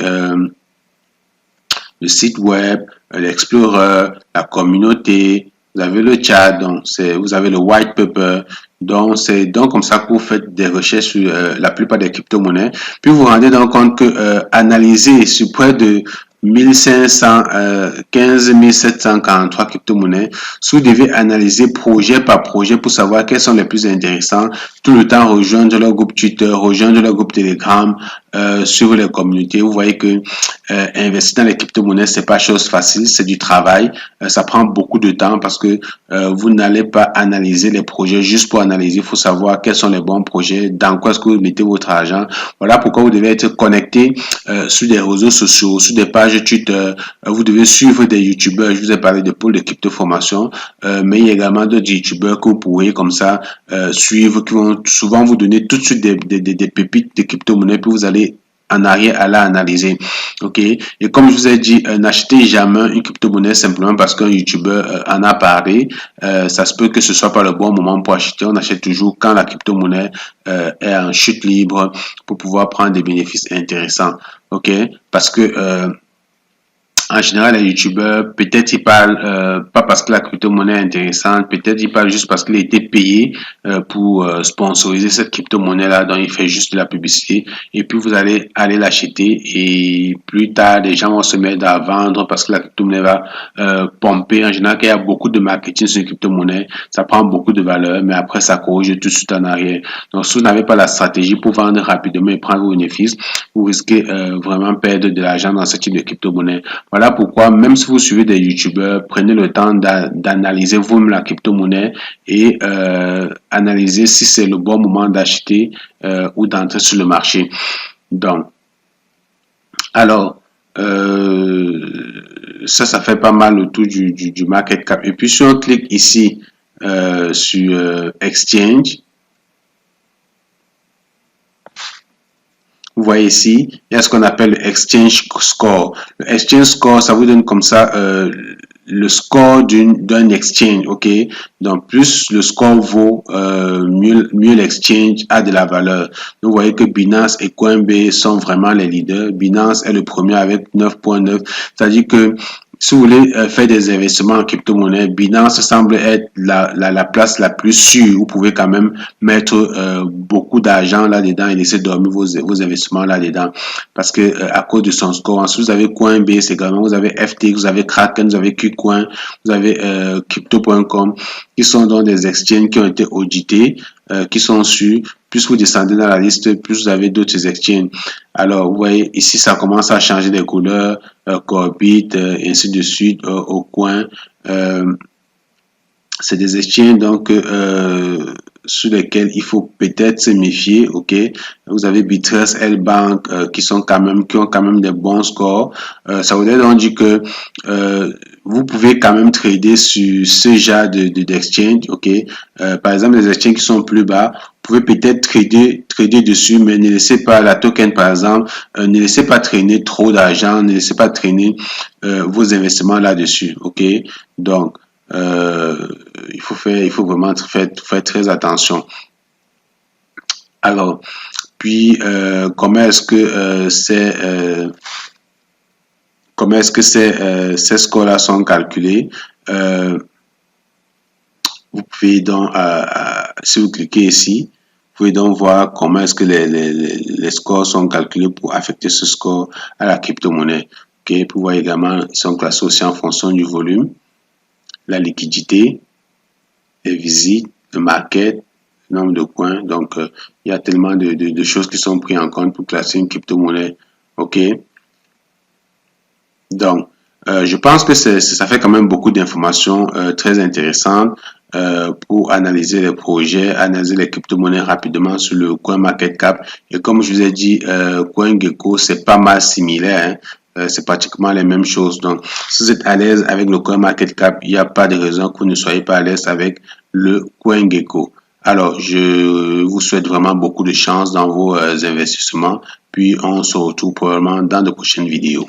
le site web, l'Explorer, la communauté, vous avez le chat, donc vous avez le white paper. Donc, c'est donc comme ça que vous faites des recherches sur la plupart des crypto-monnaies. Puis, vous vous rendez donc compte que analyser sur près de 15 743 crypto-monnaies. Si vous devez analyser projet par projet pour savoir quels sont les plus intéressants, tout le temps rejoindre leur groupe Twitter, rejoindre leur groupe Telegram, suivre les communautés. Vous voyez que investir dans les crypto-monnaies, c'est pas chose facile, c'est du travail. Ça prend beaucoup de temps parce que vous n'allez pas analyser les projets juste pour analyser. Il faut savoir quels sont les bons projets, dans quoi est-ce que vous mettez votre argent. Voilà pourquoi vous devez être connecté sur des réseaux sociaux, sur des pages Twitter. Vous devez suivre des youtubeurs. Je vous ai parlé de pôle de crypto formation, mais il y a également d'autres youtubeurs que vous pourrez comme ça suivre, qui vont souvent vous donner tout de suite des pépites de crypto-monnaies, puis vous allez en arrière, aller analyser. Ok. Et comme je vous ai dit, n'achetez jamais une crypto-monnaie simplement parce qu'un YouTuber en a parlé. Ça se peut que ce soit pas le bon moment pour acheter. On achète toujours quand la crypto-monnaie est en chute libre pour pouvoir prendre des bénéfices intéressants. Ok. Parce que en général, les youtubeurs, peut-être ils parlent pas parce que la crypto-monnaie est intéressante, peut-être ils parlent juste parce qu'il a été payé pour sponsoriser cette crypto-monnaie-là, donc il fait juste de la publicité, et puis vous allez aller l'acheter, et plus tard, les gens vont se mettre à vendre parce que la crypto-monnaie va pomper. En général, quand il y a beaucoup de marketing sur les crypto-monnaies, ça prend beaucoup de valeur, mais après, ça corrige tout de suite en arrière. Donc, si vous n'avez pas la stratégie pour vendre rapidement et prendre vos bénéfices, vous risquez vraiment perdre de l'argent dans ce type de crypto-monnaie. Voilà pourquoi, même si vous suivez des youtubeurs, prenez le temps d'analyser vous-même la crypto-monnaie et analyser si c'est le bon moment d'acheter ou d'entrer sur le marché. Donc, alors, ça fait pas mal le tour du market cap. Et puis, si on clique ici sur Exchange, vous voyez ici, il y a ce qu'on appelle le Exchange Score. Le Exchange Score, ça vous donne comme ça le score d'un exchange, ok? Donc, plus le score vaut, mieux l'exchange a de la valeur. Donc, vous voyez que Binance et Coinbase sont vraiment les leaders. Binance est le premier avec 9.9. C'est-à-dire que si vous voulez faire des investissements en crypto-monnaie, Binance semble être la place la plus sûre. Vous pouvez quand même mettre beaucoup d'argent là-dedans et laisser dormir vos investissements là-dedans. Parce que à cause de son score, ensuite vous avez Coinbase également, vous avez FTX, vous avez Kraken, vous avez KuCoin, vous avez Crypto.com, qui sont donc des exchanges qui ont été audités, qui sont sûrs. Plus vous descendez dans la liste, plus vous avez d'autres exchanges. Alors, vous voyez, ici, ça commence à changer des couleurs, Corbit, ainsi de suite, au coin. C'est des exchanges, donc, sur lesquels il faut peut-être se méfier, ok. Vous avez Bitrust, L-Bank, qui ont quand même des bons scores. Ça voudrait donc dire que vous pouvez quand même trader sur ce genre d'exchange, ok. Par exemple, les exchanges qui sont plus bas, vous pouvez peut-être trader dessus, mais ne laissez pas la token, par exemple, ne laissez pas traîner trop d'argent, ne laissez pas traîner vos investissements là-dessus, ok. Donc, il faut vraiment faire très attention. Alors, puis comment est-ce que ces scores-là sont calculés? Vous pouvez donc, si vous cliquez ici, vous pouvez donc voir comment est-ce que les scores sont calculés pour affecter ce score à la crypto-monnaie. Okay? Vous voyez également, ils sont classés aussi en fonction du volume, la liquidité, les visites, le market, le nombre de coins. Donc, il y a tellement de choses qui sont prises en compte pour classer une crypto-monnaie. OK? Donc, je pense que ça fait quand même beaucoup d'informations très intéressantes pour analyser les projets, analyser les crypto-monnaies rapidement sur le CoinMarketCap. Et comme je vous ai dit, CoinGecko, c'est pas mal similaire. C'est pratiquement les mêmes choses. Donc, si vous êtes à l'aise avec le CoinMarketCap, il n'y a pas de raison que vous ne soyez pas à l'aise avec le CoinGecko. Alors, je vous souhaite vraiment beaucoup de chance dans vos investissements. Puis, on se retrouve probablement dans de prochaines vidéos.